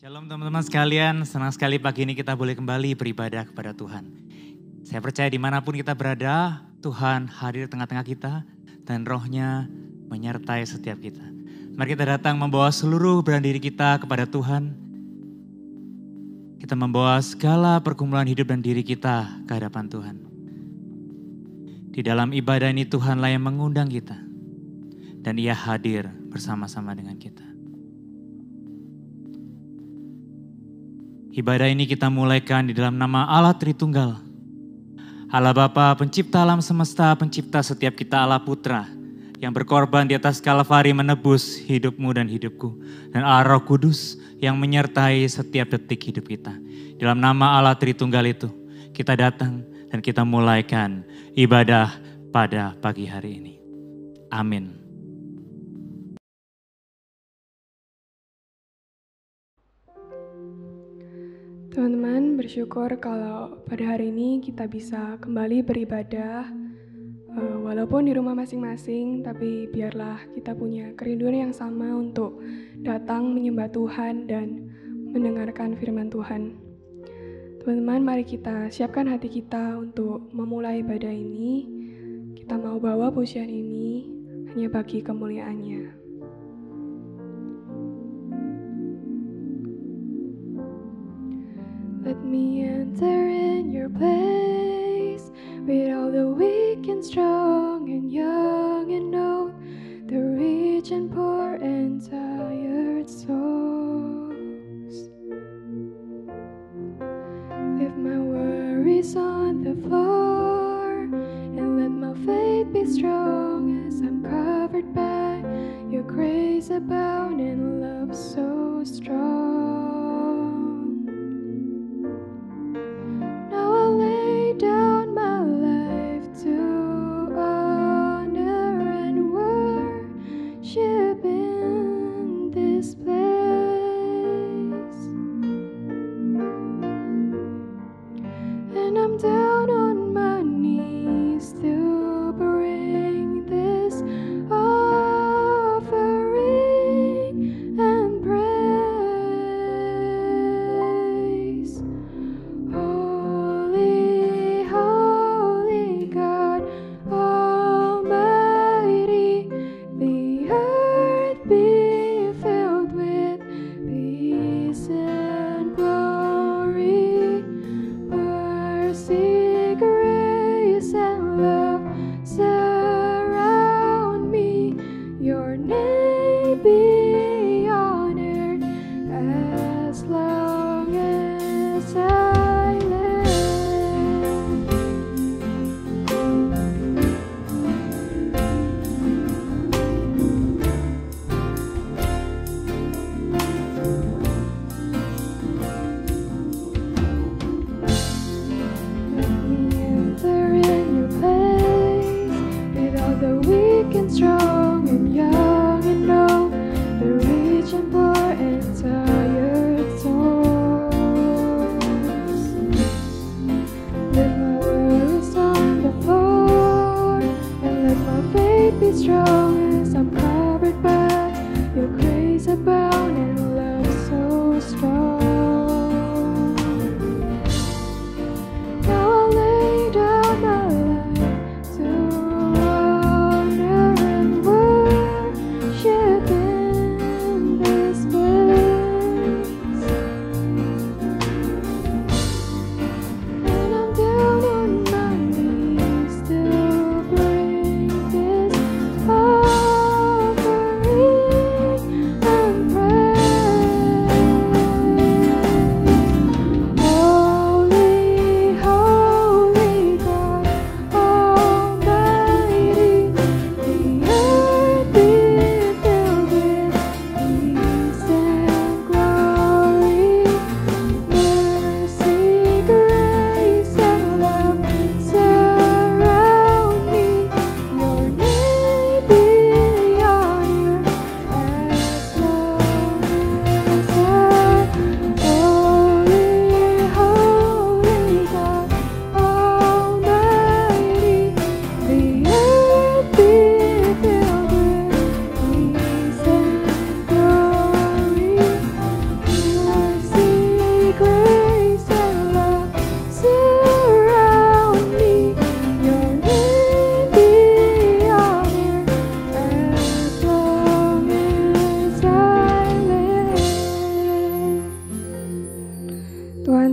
Shalom teman-teman sekalian, senang sekali pagi ini kita boleh kembali beribadah kepada Tuhan. Saya percaya dimanapun kita berada, Tuhan hadir di tengah-tengah kita dan rohnya menyertai setiap kita. Mari kita datang membawa seluruh beban diri kita kepada Tuhan. Kita membawa segala pergumulan hidup dan diri kita ke hadapan Tuhan. Di dalam ibadah ini Tuhanlah yang mengundang kita dan Ia hadir bersama-sama dengan kita. Ibadah ini kita mulaikan di dalam nama Allah Tritunggal. Allah Bapa, pencipta alam semesta, pencipta setiap kita, Allah Putra, yang berkorban di atas Kalvari menebus hidupmu dan hidupku. Dan Allah Roh Kudus yang menyertai setiap detik hidup kita. Di dalam nama Allah Tritunggal itu, kita datang dan kita mulaikan ibadah pada pagi hari ini. Amin. Teman-teman, bersyukur kalau pada hari ini kita bisa kembali beribadah walaupun di rumah masing-masing, tapi biarlah kita punya kerinduan yang sama untuk datang menyembah Tuhan dan mendengarkan firman Tuhan. Teman-teman, mari kita siapkan hati kita untuk memulai ibadah ini. Kita mau bawa pujian ini hanya bagi kemuliaannya. Let me enter in your place with all the weak and strong and young and old, the rich and poor and tired souls. Leave my worries on the floor and let my faith be strong as I'm covered by your grace abound and love so strong. Down my life to honor and worship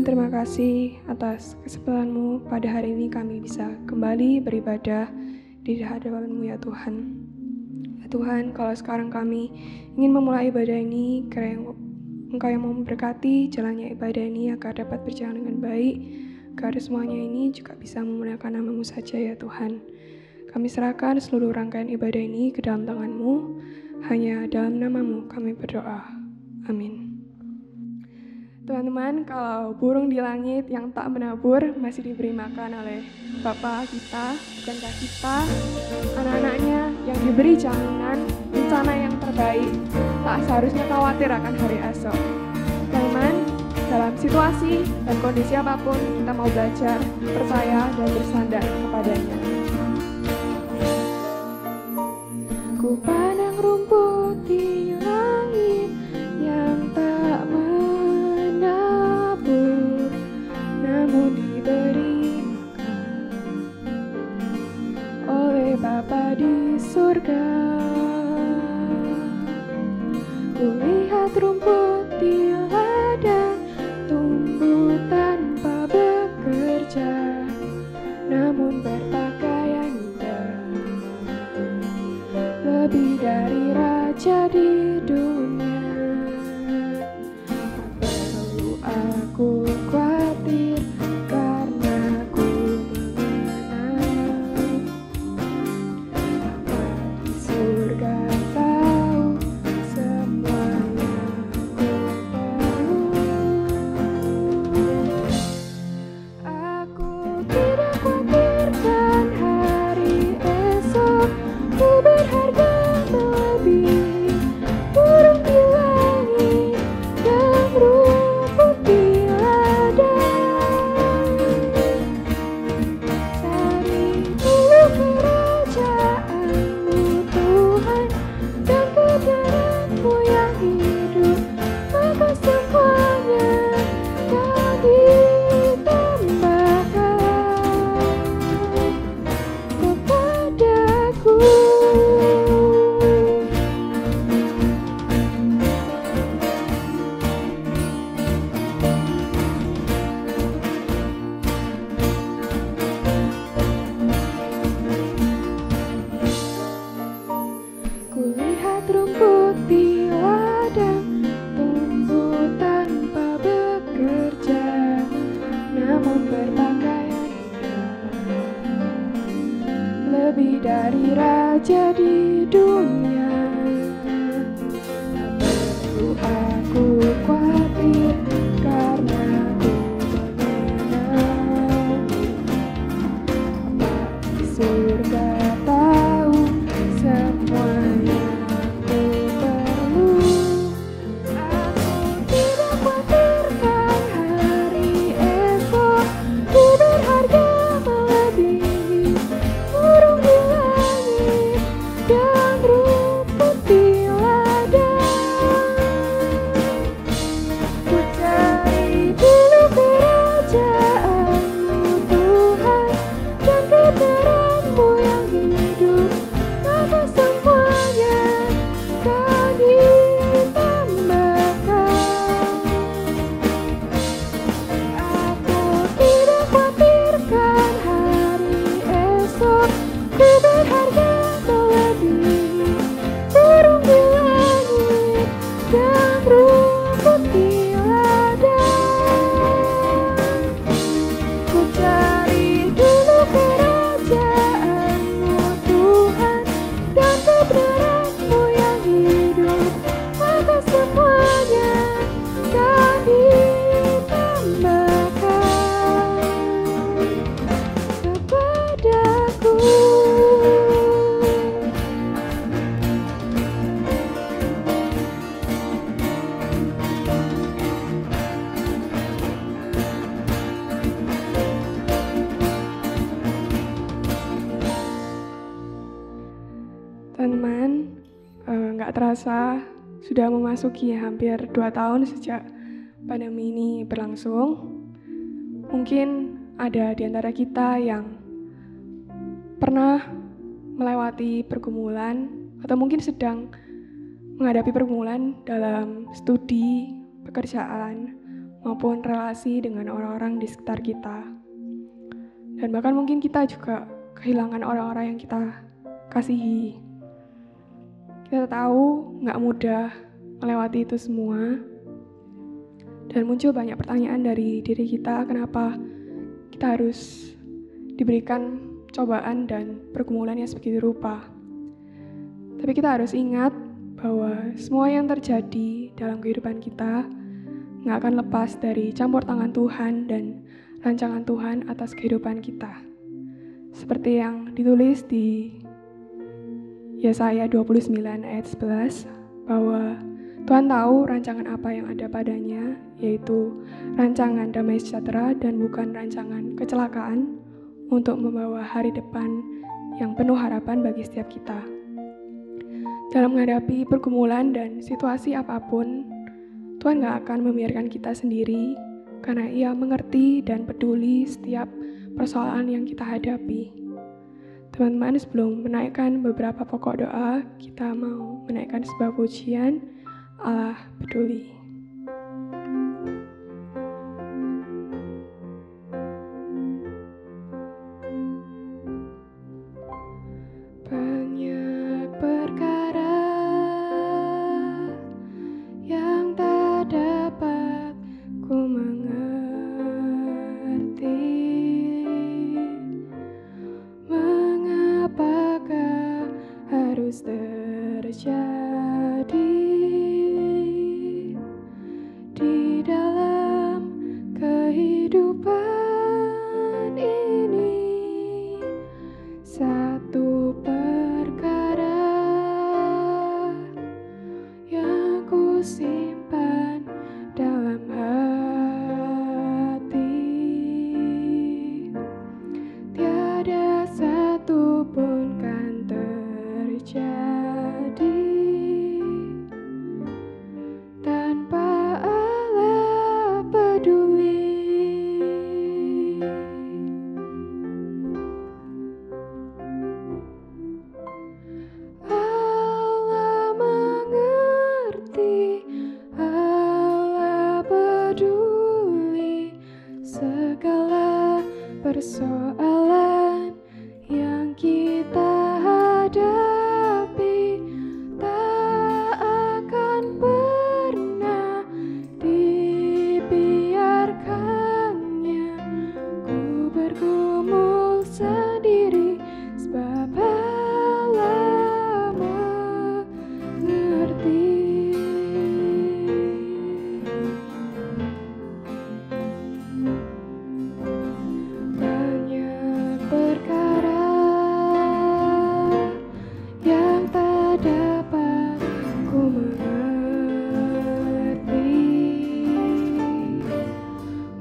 terima kasih atas kesempatan-Mu pada hari ini kami bisa kembali beribadah di hadapan-Mu ya Tuhan. Ya Tuhan, kalau sekarang kami ingin memulai ibadah ini, kiranya Engkau yang memberkati jalannya ibadah ini agar dapat berjalan dengan baik, agar semuanya ini juga bisa memuliakan nama-Mu saja ya Tuhan. Kami serahkan seluruh rangkaian ibadah ini ke dalam tangan-Mu, hanya dalam nama-Mu kami berdoa. Amin. Teman-teman, kalau burung di langit yang tak menabur masih diberi makan oleh Bapa kita, bukankah kita, anak-anaknya yang diberi jaminan rencana yang terbaik, tak seharusnya khawatir akan hari esok. Teman-teman, dalam situasi dan kondisi apapun, kita mau belajar, percaya, dan bersandar kepadanya. Ku pandang rumput di langit yang tak menabur, namun diberi makan oleh Bapa di surga. Ku lihat rumput di ladang tumbuh tanpa bekerja, namun berpakaian indah, lebih dari raja di dunia. Tak perlu aku khawatir karena ku mengenal Bapa di surga, tahu semuanya ku perlu. Aku tidak khawatirkan hari esok, ku berharga melebihi burung di langit dan rumput di ladang. Cari dulu kerajaan-Mu Tuhan dan kebenaran-Mu yang hidup, maka semuanya akan ditambahkan kepadaku. Kulihat rumput di ladang tumbuh tanpa bekerja, namun berpakaian indah, lebih dari raja di dunia. Tak perlu aku khawatir karena ku mengenal Bapa di surga, tahu semuanya ku perlu. Aku tidak khawatirkan hari esok, ku berharga melebihi burung di langit dan rumput di ladang. Ku cari dulu kerajaan-Mu Tuhan dan kebenaran-Mu yang hidup, maka semuanya akan ditambahkan. Aku tidak khawatirkan hari esok, ku berharga melebihi burung di langit dan rumput di ladang. Ku cari dulu kerajaan-Mu Tuhan dan kebenaran-Mu yang hidup, maka semuanya akan ditambahkan kepadaku. Teman-teman, nggak terasa sudah memasuki hampir 2 tahun sejak pandemi ini berlangsung. Mungkin ada di antara kita yang pernah melewati pergumulan atau mungkin sedang menghadapi pergumulan dalam studi, pekerjaan, maupun relasi dengan orang-orang di sekitar kita. Dan bahkan mungkin kita juga kehilangan orang-orang yang kita kasihi. Kita tahu nggak mudah melewati itu semua. Dan muncul banyak pertanyaan dari diri kita, kenapa kita harus diberikan cobaan dan pergumulan yang sebegitu rupa. Tapi kita harus ingat bahwa semua yang terjadi dalam kehidupan kita nggak akan lepas dari campur tangan Tuhan dan rancangan Tuhan atas kehidupan kita. Seperti yang ditulis di Yesaya 29 ayat 11, bahwa Tuhan tahu rancangan apa yang ada padanya, yaitu rancangan damai sejahtera dan bukan rancangan kecelakaan, untuk membawa hari depan yang penuh harapan bagi setiap kita. Dalam menghadapi pergumulan dan situasi apapun, Tuhan gak akan membiarkan kita sendiri, karena Ia mengerti dan peduli setiap persoalan yang kita hadapi. Teman-teman, sebelum menaikkan beberapa pokok doa, kita mau menaikkan sebuah pujian, Allah peduli. Banyak perkara yang tak dapat ku mengerti. Mengapakah harus terjadi di dalam kehidupan ini? Satu perkara yang ku simpan dalam hati, tiada satu pun kan terjadi tanpa Allah peduli. Allah mengerti, Allah peduli segala persoalan yang kita hadapi. Tak akan pernah dibiarkannya ku bergumul sendiri, sebab Allah mengerti. Banyak perkara yang tak dapat ku mengerti.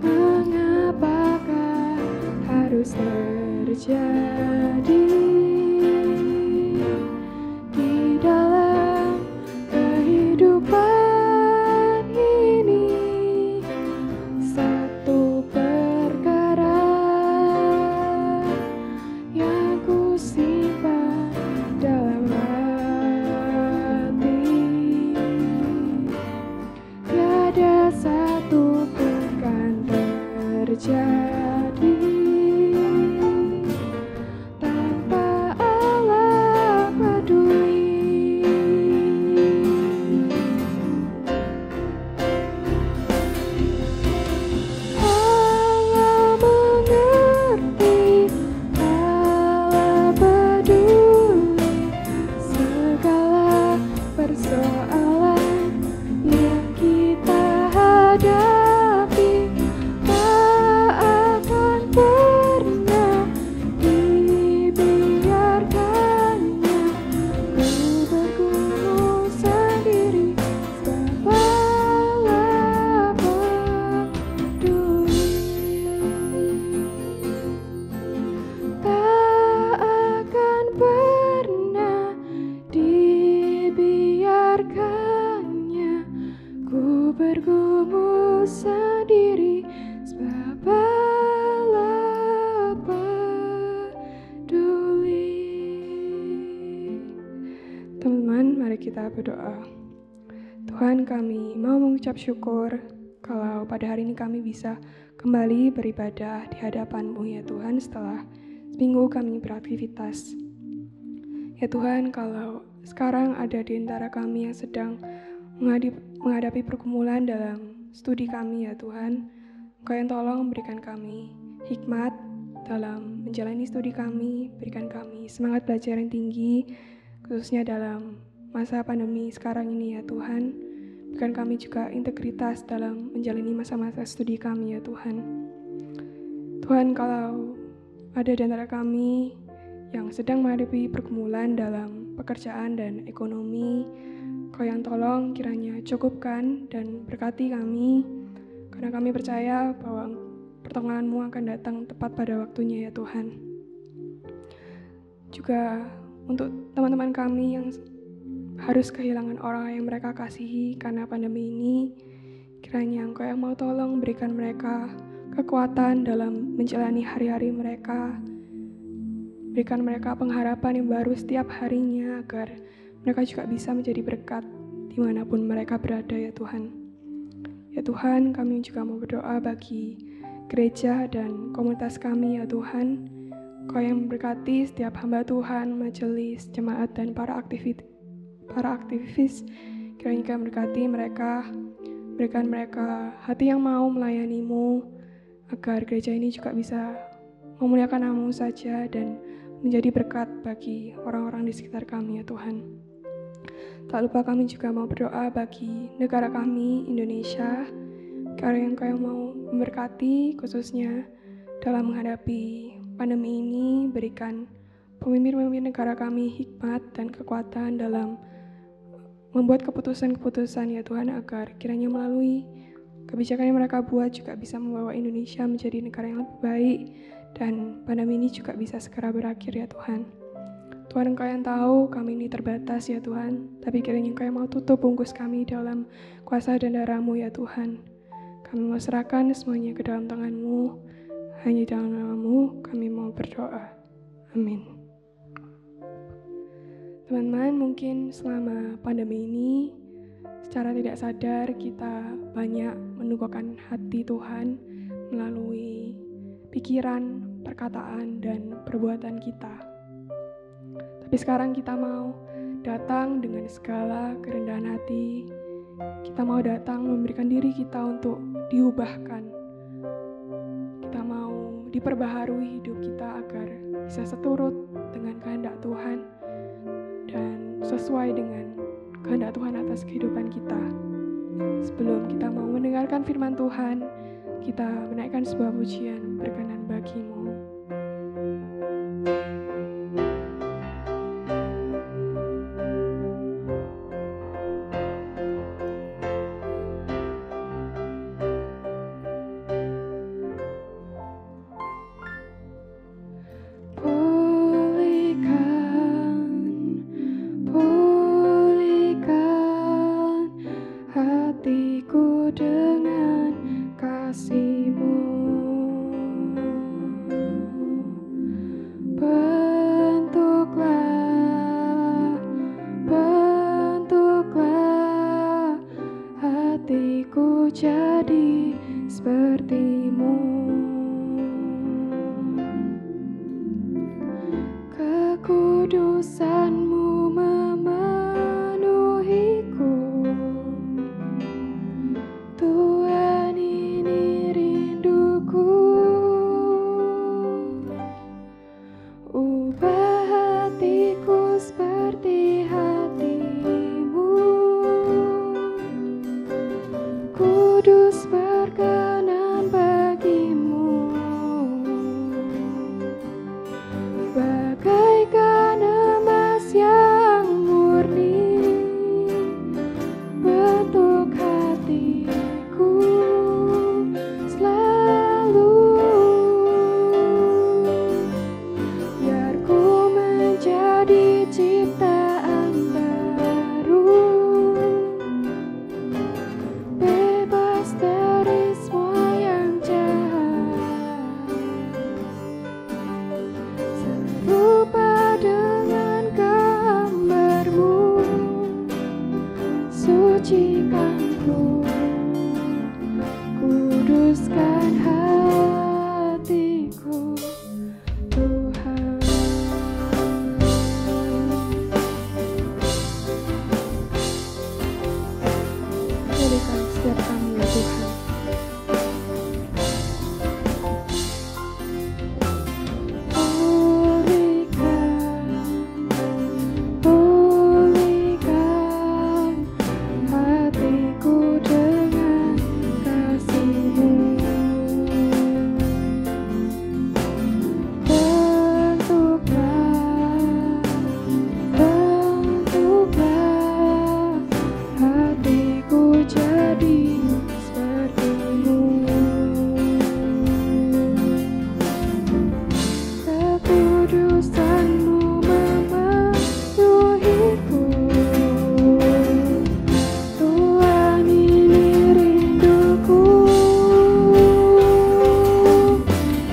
Mengapakah harus terjadi di dalam kehidupan ini? Satu perkara yang ku simpan dalam hati, tiada satu pun kan terjadi tanpa Allah peduli. Allah mengerti, Allah peduli segala persoalan yang kita hadapi. Tak akan pernah dibiarkannya ku bergumul sendiri, sebab Allah peduli. Tak akan pernah dibiarkannya ku bergumul sendiri, sebab Allah peduli. Teman-teman, mari kita berdoa. Tuhan, kami mau mengucap syukur kalau pada hari ini kami bisa kembali beribadah di hadapan-Mu ya Tuhan setelah seminggu kami beraktivitas. Ya Tuhan, kalau sekarang ada di antara kami yang sedang menghadapi pergumulan dalam studi kami ya Tuhan, Engkau yang tolong berikan kami hikmat dalam menjalani studi kami, berikan kami semangat belajar yang tinggi, khususnya dalam masa pandemi sekarang ini ya Tuhan. Berikan kami juga integritas dalam menjalani masa-masa studi kami ya Tuhan. Tuhan, kalau ada di antara kami yang sedang menghadapi pergumulan dalam pekerjaan dan ekonomi, Kau yang tolong kiranya cukupkan dan berkati kami, karena kami percaya bahwa pertolongan-Mu akan datang tepat pada waktunya ya Tuhan. Juga untuk teman-teman kami yang harus kehilangan orang yang mereka kasihi karena pandemi ini, kiranya Engkau yang mau tolong berikan mereka kekuatan dalam menjalani hari-hari mereka, berikan mereka pengharapan yang baru setiap harinya agar mereka juga bisa menjadi berkat dimanapun mereka berada ya Tuhan. Ya Tuhan, kami juga mau berdoa bagi gereja dan komunitas kami ya Tuhan. Kau yang memberkati setiap hamba Tuhan, majelis, jemaat, dan para aktivis, kiranya berkati mereka, berikan mereka hati yang mau melayani-Mu, agar gereja ini juga bisa memuliakan nama-Mu saja dan menjadi berkat bagi orang-orang di sekitar kami ya Tuhan. Tak lupa kami juga mau berdoa bagi negara kami, Indonesia, karena Engkau yang mau memberkati khususnya dalam menghadapi pandemi ini, berikan pemimpin-pemimpin negara kami hikmat dan kekuatan dalam membuat keputusan-keputusan ya Tuhan, agar kiranya melalui kebijakan yang mereka buat juga bisa membawa Indonesia menjadi negara yang lebih baik dan pandemi ini juga bisa segera berakhir ya Tuhan. Tuhan, Engkau yang tahu kami ini terbatas ya Tuhan, tapi kiranya Engkau yang mau tutup bungkus kami dalam kuasa dan darah-Mu ya Tuhan. Kami mau serahkan semuanya ke dalam tangan-Mu, hanya dalam nama-Mu kami mau berdoa. Amin. Teman-teman, mungkin selama pandemi ini secara tidak sadar kita banyak mendukakan hati Tuhan melalui pikiran, perkataan, dan perbuatan kita. Tapi sekarang kita mau datang dengan segala kerendahan hati. Kita mau datang memberikan diri kita untuk diubahkan. Kita mau diperbaharui hidup kita agar bisa seturut dengan kehendak Tuhan dan sesuai dengan kehendak Tuhan atas kehidupan kita. Sebelum kita mau mendengarkan firman Tuhan, kita menaikkan sebuah pujian berkenan bagi-Mu. Bagaikan emas yang kuduskan hatiku, Tuhan. Pulihkan setiap kami ya Tuhan. Pulihkan hatiku dengan kasih-Mu. Bentuklah hatiku jadi seperti-Mu. Kekudusan-Mu memenuhiku. Tuhan, ini rinduku.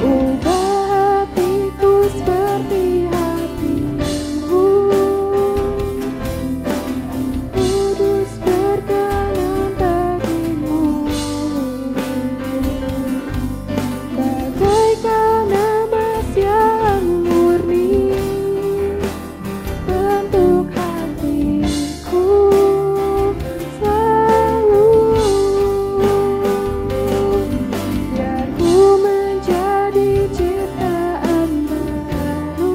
Ubah hatiku seperti hati-Mu. Kudus berkenan bagimu. Bagaikan emas yang murni, bentuk hatiku selalu. Biar ku menjadi ciptaan baru,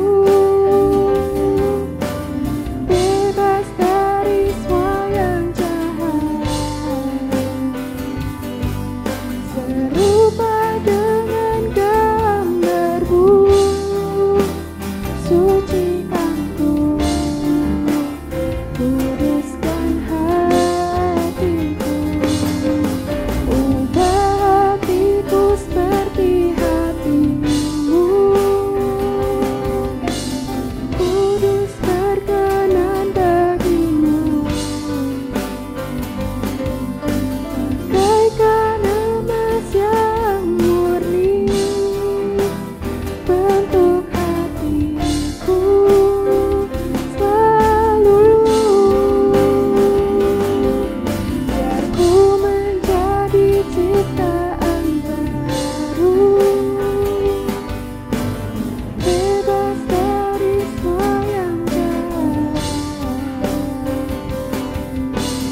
bebas dari semua yang jahat, serupa dengan gambar-Mu. Sucikanku, kuduskan hatiku. Ubah hatiku seperti hati-Mu. Kudus berkenan bagimu. Bagaikan emas yang murni, bentuk hatiku selalu. Biar ku menjadi ciptaan baru, bebas dari semua yang jahat,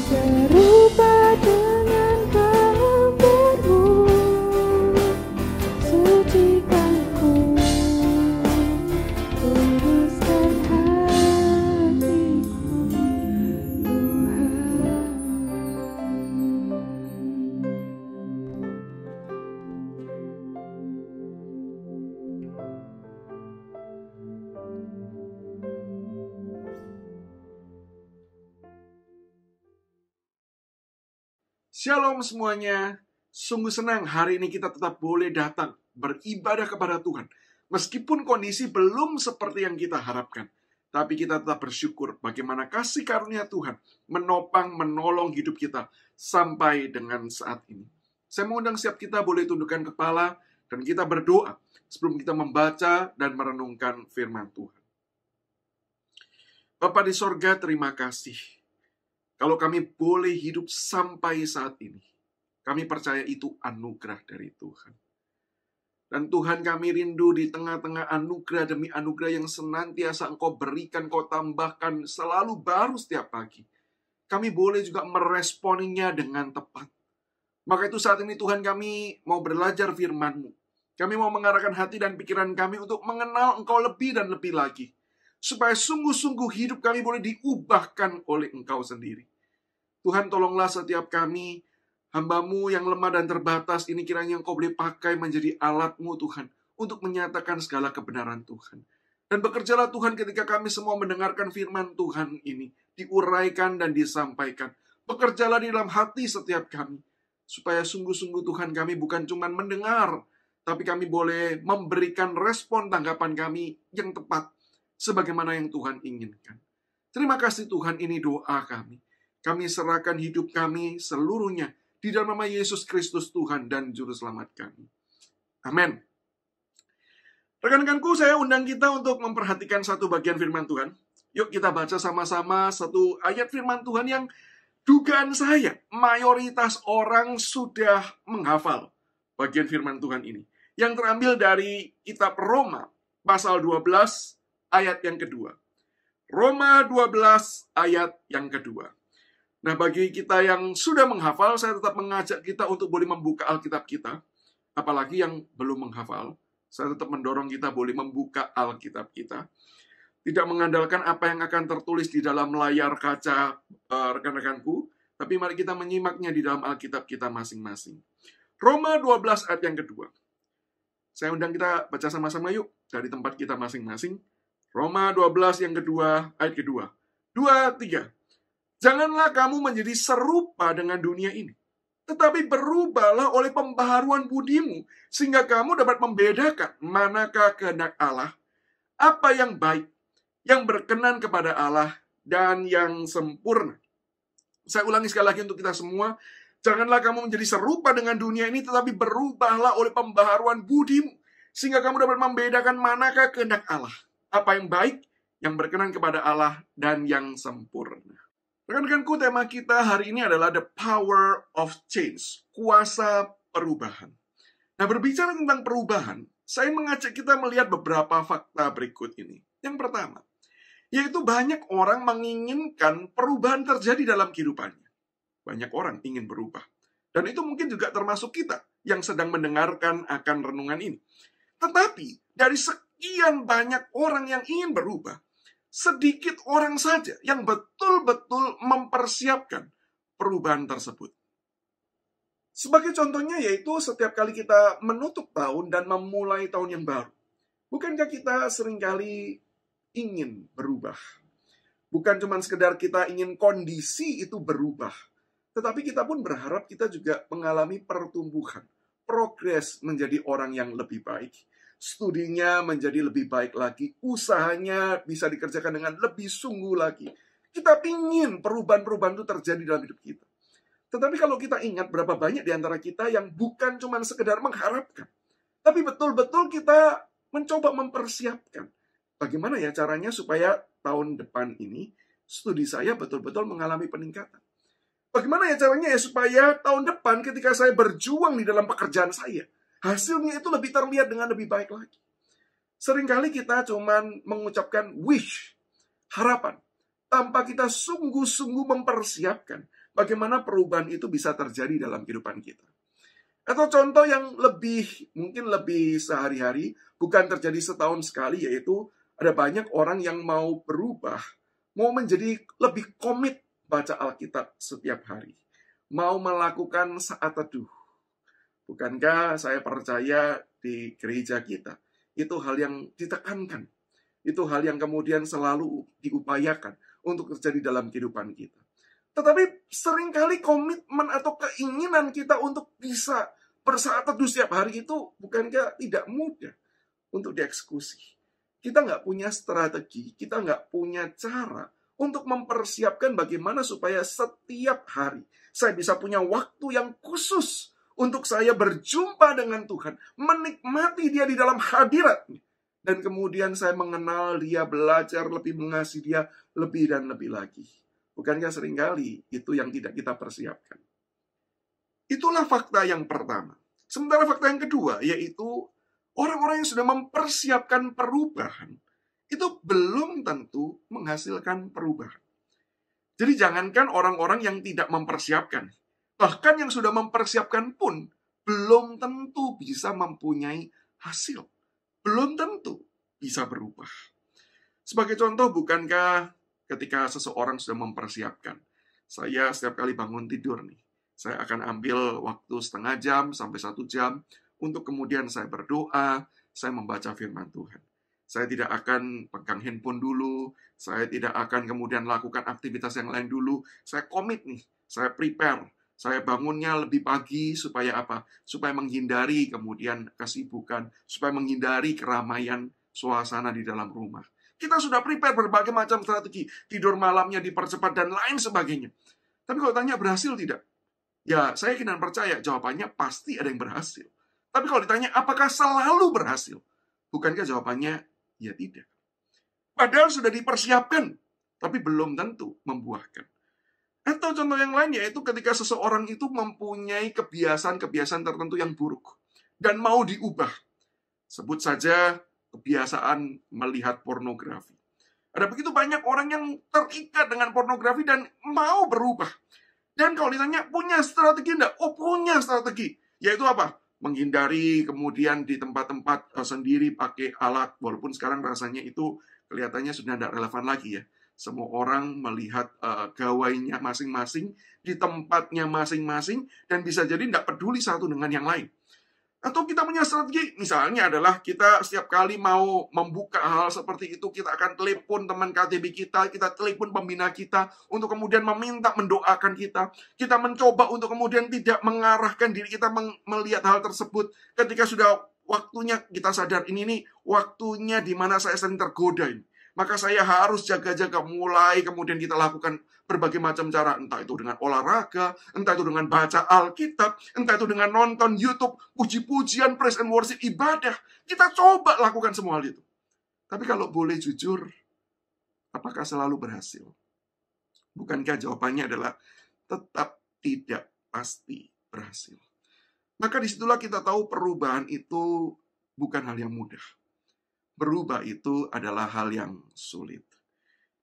serupa dengan gambar-Mu. Sucikanku, kuduskan hatiku, Tuhan. Shalom semuanya, sungguh senang hari ini kita tetap boleh datang beribadah kepada Tuhan. Meskipun kondisi belum seperti yang kita harapkan, tapi kita tetap bersyukur bagaimana kasih karunia Tuhan menopang, menolong hidup kita sampai dengan saat ini. Saya mengundang setiap kita boleh tundukkan kepala dan kita berdoa sebelum kita membaca dan merenungkan firman Tuhan. Bapa di sorga, terima kasih. Kalau kami boleh hidup sampai saat ini, kami percaya itu anugerah dari Tuhan. Dan Tuhan, kami rindu di tengah-tengah anugerah demi anugerah yang senantiasa Engkau berikan, Engkau tambahkan selalu baru setiap pagi. Kami boleh juga meresponinya dengan tepat. Maka itu saat ini Tuhan, kami mau belajar firman-Mu. Kami mau mengarahkan hati dan pikiran kami untuk mengenal Engkau lebih dan lebih lagi. Supaya sungguh-sungguh hidup kami boleh diubahkan oleh Engkau sendiri. Tuhan, tolonglah setiap kami, hamba-Mu yang lemah dan terbatas ini, kiranya Engkau boleh pakai menjadi alat-Mu Tuhan, untuk menyatakan segala kebenaran Tuhan. Dan bekerjalah Tuhan ketika kami semua mendengarkan firman Tuhan ini, diuraikan dan disampaikan. Bekerjalah di dalam hati setiap kami, supaya sungguh-sungguh Tuhan, kami bukan cuma mendengar, tapi kami boleh memberikan respon tanggapan kami yang tepat, sebagaimana yang Tuhan inginkan. Terima kasih Tuhan, ini doa kami. Kami serahkan hidup kami seluruhnya di dalam nama Yesus Kristus Tuhan dan Juru Selamat kami. Amin. Rekan-rekanku, saya undang kita untuk memperhatikan satu bagian firman Tuhan. Yuk kita baca sama-sama satu ayat firman Tuhan yang dugaan saya mayoritas orang sudah menghafal. bagian firman Tuhan ini. Yang terambil dari kitab Roma, pasal 12, ayat yang kedua. Roma 12, ayat yang kedua. Nah, bagi kita yang sudah menghafal, saya tetap mengajak kita untuk boleh membuka Alkitab kita. Apalagi yang belum menghafal, saya tetap mendorong kita boleh membuka Alkitab kita. Tidak mengandalkan apa yang akan tertulis di dalam layar kaca rekan-rekanku, tapi mari kita menyimaknya di dalam Alkitab kita masing-masing. Roma 12 ayat yang kedua. Saya undang kita baca sama-sama yuk, dari tempat kita masing-masing. Roma 12 yang kedua, ayat kedua. 2, 3. Janganlah kamu menjadi serupa dengan dunia ini, tetapi berubahlah oleh pembaharuan budimu, sehingga kamu dapat membedakan manakah kehendak Allah, apa yang baik, yang berkenan kepada Allah, dan yang sempurna. Saya ulangi sekali lagi untuk kita semua. Janganlah kamu menjadi serupa dengan dunia ini, tetapi berubahlah oleh pembaharuan budimu, sehingga kamu dapat membedakan manakah kehendak Allah, apa yang baik, yang berkenan kepada Allah, dan yang sempurna. Rekan-rekanku, tema kita hari ini adalah The Power of Change, kuasa perubahan. Nah, berbicara tentang perubahan, saya mengajak kita melihat beberapa fakta berikut ini. Yang pertama, yaitu banyak orang menginginkan perubahan terjadi dalam kehidupannya. Banyak orang ingin berubah. Dan itu mungkin juga termasuk kita yang sedang mendengarkan akan renungan ini. Tetapi, dari sekian banyak orang yang ingin berubah, sedikit orang saja yang betul-betul mempersiapkan perubahan tersebut. Sebagai contohnya yaitu setiap kali kita menutup tahun dan memulai tahun yang baru. Bukankah kita seringkali ingin berubah? Bukan cuma sekedar kita ingin kondisi itu berubah, tetapi kita pun berharap kita juga mengalami pertumbuhan, progres menjadi orang yang lebih baik. Studinya menjadi lebih baik lagi, usahanya bisa dikerjakan dengan lebih sungguh lagi. Kita ingin perubahan-perubahan itu terjadi dalam hidup kita. Tetapi kalau kita ingat berapa banyak di antara kita yang bukan cuma sekedar mengharapkan, tapi betul-betul kita mencoba mempersiapkan. Bagaimana ya caranya supaya tahun depan ini studi saya betul-betul mengalami peningkatan? Bagaimana ya caranya ya supaya tahun depan ketika saya berjuang di dalam pekerjaan saya, hasilnya itu lebih terlihat dengan lebih baik lagi. Seringkali kita cuman mengucapkan wish, harapan, tanpa kita sungguh-sungguh mempersiapkan bagaimana perubahan itu bisa terjadi dalam kehidupan kita. Atau contoh yang mungkin lebih sehari-hari, bukan terjadi setahun sekali, yaitu ada banyak orang yang mau berubah, mau menjadi lebih komit baca Alkitab setiap hari, mau melakukan saat teduh. Bukankah saya percaya di gereja kita, itu hal yang ditekankan. Itu hal yang kemudian selalu diupayakan untuk terjadi dalam kehidupan kita. Tetapi seringkali komitmen atau keinginan kita untuk bisa bersaat teduh setiap hari itu bukankah tidak mudah untuk dieksekusi. Kita nggak punya strategi, kita nggak punya cara untuk mempersiapkan bagaimana supaya setiap hari saya bisa punya waktu yang khusus untuk saya berjumpa dengan Tuhan, menikmati dia di dalam hadiratnya. Dan kemudian saya mengenal dia, belajar lebih mengasihi dia, lebih dan lebih lagi. Bukankah seringkali itu yang tidak kita persiapkan? Itulah fakta yang pertama. Sementara fakta yang kedua, yaitu orang-orang yang sudah mempersiapkan perubahan, itu belum tentu menghasilkan perubahan. Jadi jangankan orang-orang yang tidak mempersiapkan, bahkan yang sudah mempersiapkan pun belum tentu bisa mempunyai hasil. Belum tentu bisa berubah. Sebagai contoh, bukankah ketika seseorang sudah mempersiapkan, saya setiap kali bangun tidur nih, saya akan ambil waktu setengah jam sampai 1 jam untuk kemudian saya berdoa, saya membaca firman Tuhan. Saya tidak akan pegang handphone dulu, saya tidak akan kemudian lakukan aktivitas yang lain dulu. Saya komit nih, saya prepare. Saya bangunnya lebih pagi supaya apa? Supaya menghindari kemudian kesibukan, supaya menghindari keramaian suasana di dalam rumah. Kita sudah prepare berbagai macam strategi, tidur malamnya dipercepat dan lain sebagainya. Tapi kalau tanya berhasil tidak? Ya, saya yakin dan percaya jawabannya pasti ada yang berhasil. Tapi kalau ditanya apakah selalu berhasil? Bukankah jawabannya ya tidak? Padahal sudah dipersiapkan, tapi belum tentu membuahkan. Atau contoh yang lain yaitu ketika seseorang itu mempunyai kebiasaan-kebiasaan tertentu yang buruk. dan mau diubah. Sebut saja kebiasaan melihat pornografi. Ada begitu banyak orang yang terikat dengan pornografi dan mau berubah. Dan kalau ditanya, punya strategi enggak? Oh, punya strategi. Yaitu apa? Menghindari kemudian di tempat-tempat sendiri pakai alat. Walaupun sekarang rasanya itu kelihatannya sudah tidak relevan lagi ya. Semua orang melihat gawainya masing-masing di tempatnya masing-masing dan bisa jadi tidak peduli satu dengan yang lain. Atau kita punya strategi, misalnya adalah kita setiap kali mau membuka hal seperti itu, kita akan telepon teman KTB kita telepon pembina kita, untuk kemudian meminta mendoakan kita. Kita mencoba untuk kemudian tidak mengarahkan diri kita melihat hal tersebut. Ketika sudah waktunya kita sadar, ini nih waktunya di mana saya sering tergoda ini. Maka saya harus jaga-jaga, mulai kemudian kita lakukan berbagai macam cara. Entah itu dengan olahraga, entah itu dengan baca Alkitab, entah itu dengan nonton YouTube, puji-pujian, praise and worship, ibadah. Kita coba lakukan semua hal itu. Tapi kalau boleh jujur, apakah selalu berhasil? Bukankah jawabannya adalah tetap tidak pasti berhasil? Maka disitulah kita tahu perubahan itu bukan hal yang mudah. Berubah itu adalah hal yang sulit.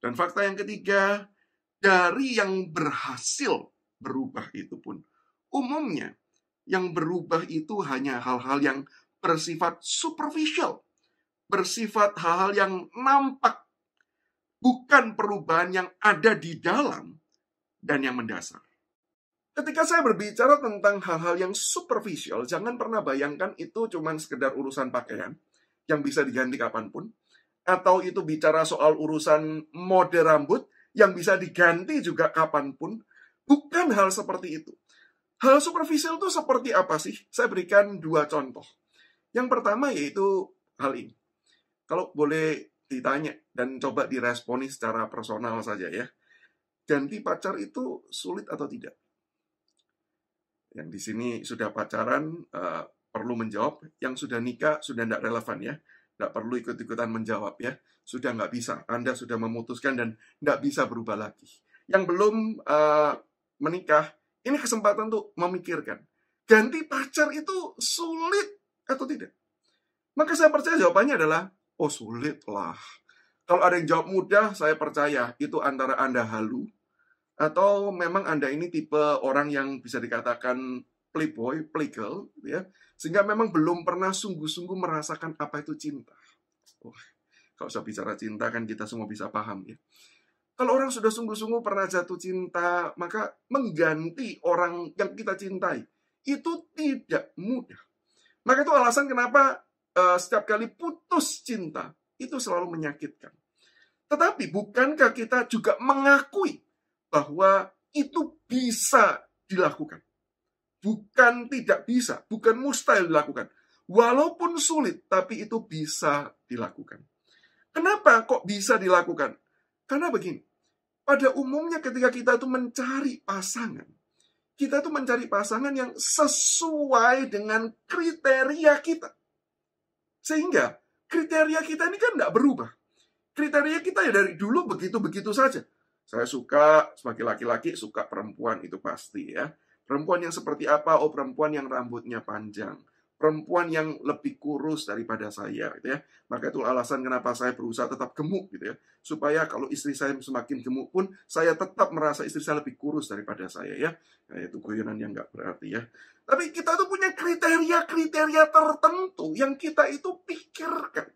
Dan fakta yang ketiga, dari yang berhasil berubah itu pun, umumnya yang berubah itu hanya hal-hal yang bersifat superficial, bersifat hal-hal yang nampak, bukan perubahan yang ada di dalam dan yang mendasar. Ketika saya berbicara tentang hal-hal yang superficial, jangan pernah bayangkan itu cuma sekedar urusan pakaian yang bisa diganti kapanpun, atau itu bicara soal urusan mode rambut yang bisa diganti juga kapanpun. Bukan hal seperti itu. Hal superficial itu seperti apa sih? Saya berikan 2 contoh. Yang pertama yaitu hal ini. Kalau boleh ditanya dan coba diresponi secara personal saja ya. Ganti pacar itu sulit atau tidak? Yang di sini sudah pacaran, perlu menjawab. Yang sudah nikah sudah tidak relevan ya. Tidak perlu ikut-ikutan menjawab ya. Sudah nggak bisa. Anda sudah memutuskan dan nggak bisa berubah lagi. Yang belum menikah, ini kesempatan untuk memikirkan. Ganti pacar itu sulit atau tidak? Maka saya percaya jawabannya adalah, oh sulit lah. Kalau ada yang jawab mudah, saya percaya itu antara Anda halu, atau memang Anda ini tipe orang yang bisa dikatakan playboy, playgirl, ya, sehingga memang belum pernah sungguh-sungguh merasakan apa itu cinta. Kalau saya bicara cinta kan kita semua bisa paham ya. Kalau orang sudah sungguh-sungguh pernah jatuh cinta, maka mengganti orang yang kita cintai itu tidak mudah. Maka itu alasan kenapa setiap kali putus cinta itu selalu menyakitkan. Tetapi bukankah kita juga mengakui bahwa itu bisa dilakukan? Bukan tidak bisa, bukan mustahil dilakukan. Walaupun sulit, tapi itu bisa dilakukan. Kenapa kok bisa dilakukan? Karena begini, pada umumnya ketika kita itu mencari pasangan, kita itu mencari pasangan yang sesuai dengan kriteria kita. Sehingga kriteria kita ini kan tidak berubah. Kriteria kita ya dari dulu begitu-begitu saja. Saya suka, sebagai laki-laki, suka perempuan, itu pasti ya. Perempuan yang seperti apa? Oh, perempuan yang rambutnya panjang. Perempuan yang lebih kurus daripada saya, gitu ya. Maka itu alasan kenapa saya berusaha tetap gemuk, gitu ya. Supaya kalau istri saya semakin gemuk pun, saya tetap merasa istri saya lebih kurus daripada saya, ya. Nah, itu guyonan yang nggak berarti, ya. Tapi kita tuh punya kriteria-kriteria tertentu yang kita itu pikirkan.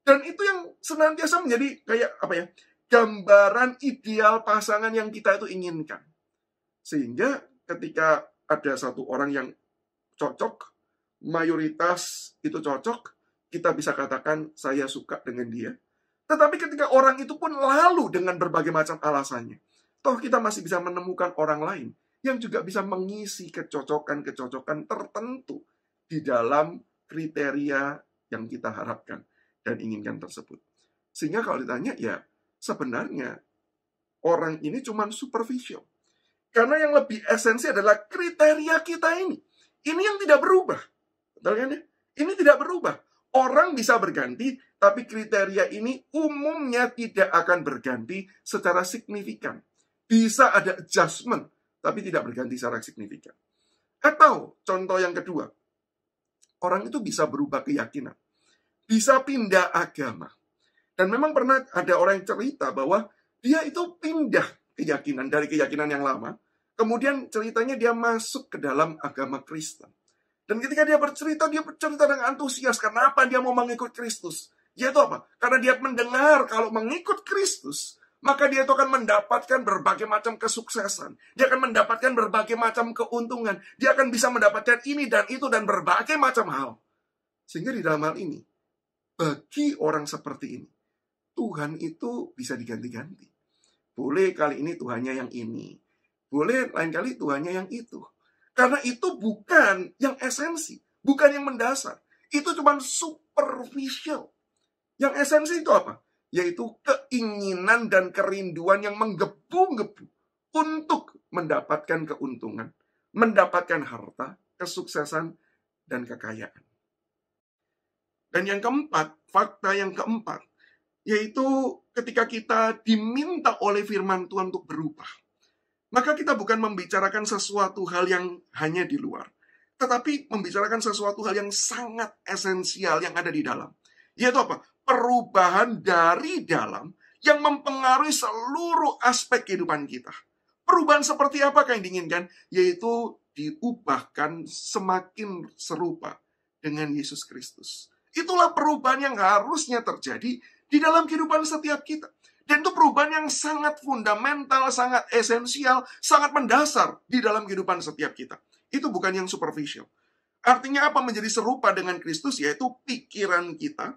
Dan itu yang senantiasa menjadi kayak, apa ya, gambaran ideal pasangan yang kita itu inginkan. Sehingga ketika ada satu orang yang cocok, mayoritas itu cocok, kita bisa katakan saya suka dengan dia. Tetapi ketika orang itu pun lalu dengan berbagai macam alasannya, toh kita masih bisa menemukan orang lain yang juga bisa mengisi kecocokan-kecocokan tertentu di dalam kriteria yang kita harapkan dan inginkan tersebut. Sehingga kalau ditanya, ya sebenarnya orang ini cuma superficial. Karena yang lebih esensi adalah kriteria kita ini. Ini yang tidak berubah. Betul kan ya? Ini tidak berubah. Orang bisa berganti, tapi kriteria ini umumnya tidak akan berganti secara signifikan. Bisa ada adjustment, tapi tidak berganti secara signifikan. Atau contoh yang kedua, orang itu bisa berubah keyakinan, bisa pindah agama. Dan memang pernah ada orang yang cerita bahwa dia itu pindah keyakinan dari keyakinan yang lama, kemudian ceritanya dia masuk ke dalam agama Kristen. Dan ketika dia bercerita dengan antusias. Kenapa dia mau mengikut Kristus? Yaitu apa? Karena dia mendengar kalau mengikut Kristus, maka dia itu akan mendapatkan berbagai macam kesuksesan. Dia akan mendapatkan berbagai macam keuntungan. Dia akan bisa mendapatkan ini dan itu dan berbagai macam hal. Sehingga di dalam hal ini, bagi orang seperti ini, Tuhan itu bisa diganti-ganti. Boleh kali ini Tuhannya yang ini. Boleh lain kali Tuhannya yang itu. Karena itu bukan yang esensi. Bukan yang mendasar. Itu cuma superficial. Yang esensi itu apa? Yaitu keinginan dan kerinduan yang menggebu-gebu untuk mendapatkan keuntungan, mendapatkan harta, kesuksesan, dan kekayaan. Dan yang keempat, fakta yang keempat, yaitu ketika kita diminta oleh firman Tuhan untuk berubah, maka kita bukan membicarakan sesuatu hal yang hanya di luar, tetapi membicarakan sesuatu hal yang sangat esensial yang ada di dalam. Yaitu apa? Perubahan dari dalam yang mempengaruhi seluruh aspek kehidupan kita. Perubahan seperti apakah yang diinginkan? Yaitu diubahkan semakin serupa dengan Yesus Kristus. Itulah perubahan yang harusnya terjadi di dalam kehidupan setiap kita. Dan itu perubahan yang sangat fundamental, sangat esensial, sangat mendasar di dalam kehidupan setiap kita. Itu bukan yang superficial. Artinya apa menjadi serupa dengan Kristus? Yaitu pikiran kita,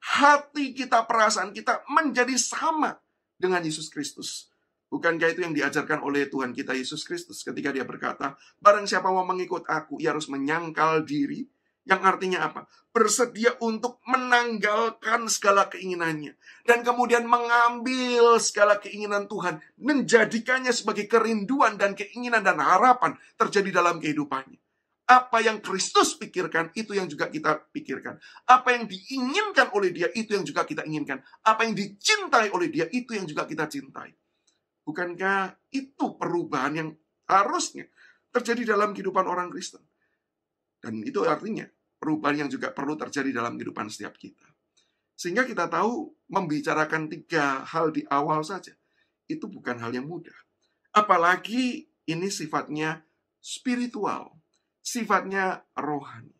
hati kita, perasaan kita menjadi sama dengan Yesus Kristus. Bukankah itu yang diajarkan oleh Tuhan kita Yesus Kristus ketika dia berkata, barang siapa mau mengikut aku, ia harus menyangkal diri. Yang artinya apa? Bersedia untuk menanggalkan segala keinginannya. Dan kemudian mengambil segala keinginan Tuhan. Menjadikannya sebagai kerinduan dan keinginan dan harapan terjadi dalam kehidupannya. Apa yang Kristus pikirkan, itu yang juga kita pikirkan. Apa yang diinginkan oleh dia, itu yang juga kita inginkan. Apa yang dicintai oleh dia, itu yang juga kita cintai. Bukankah itu perubahan yang harusnya terjadi dalam kehidupan orang Kristen? Dan itu artinya perubahan yang juga perlu terjadi dalam kehidupan setiap kita. Sehingga kita tahu membicarakan 3 hal di awal saja. Itu bukan hal yang mudah. Apalagi ini sifatnya spiritual. Sifatnya rohani.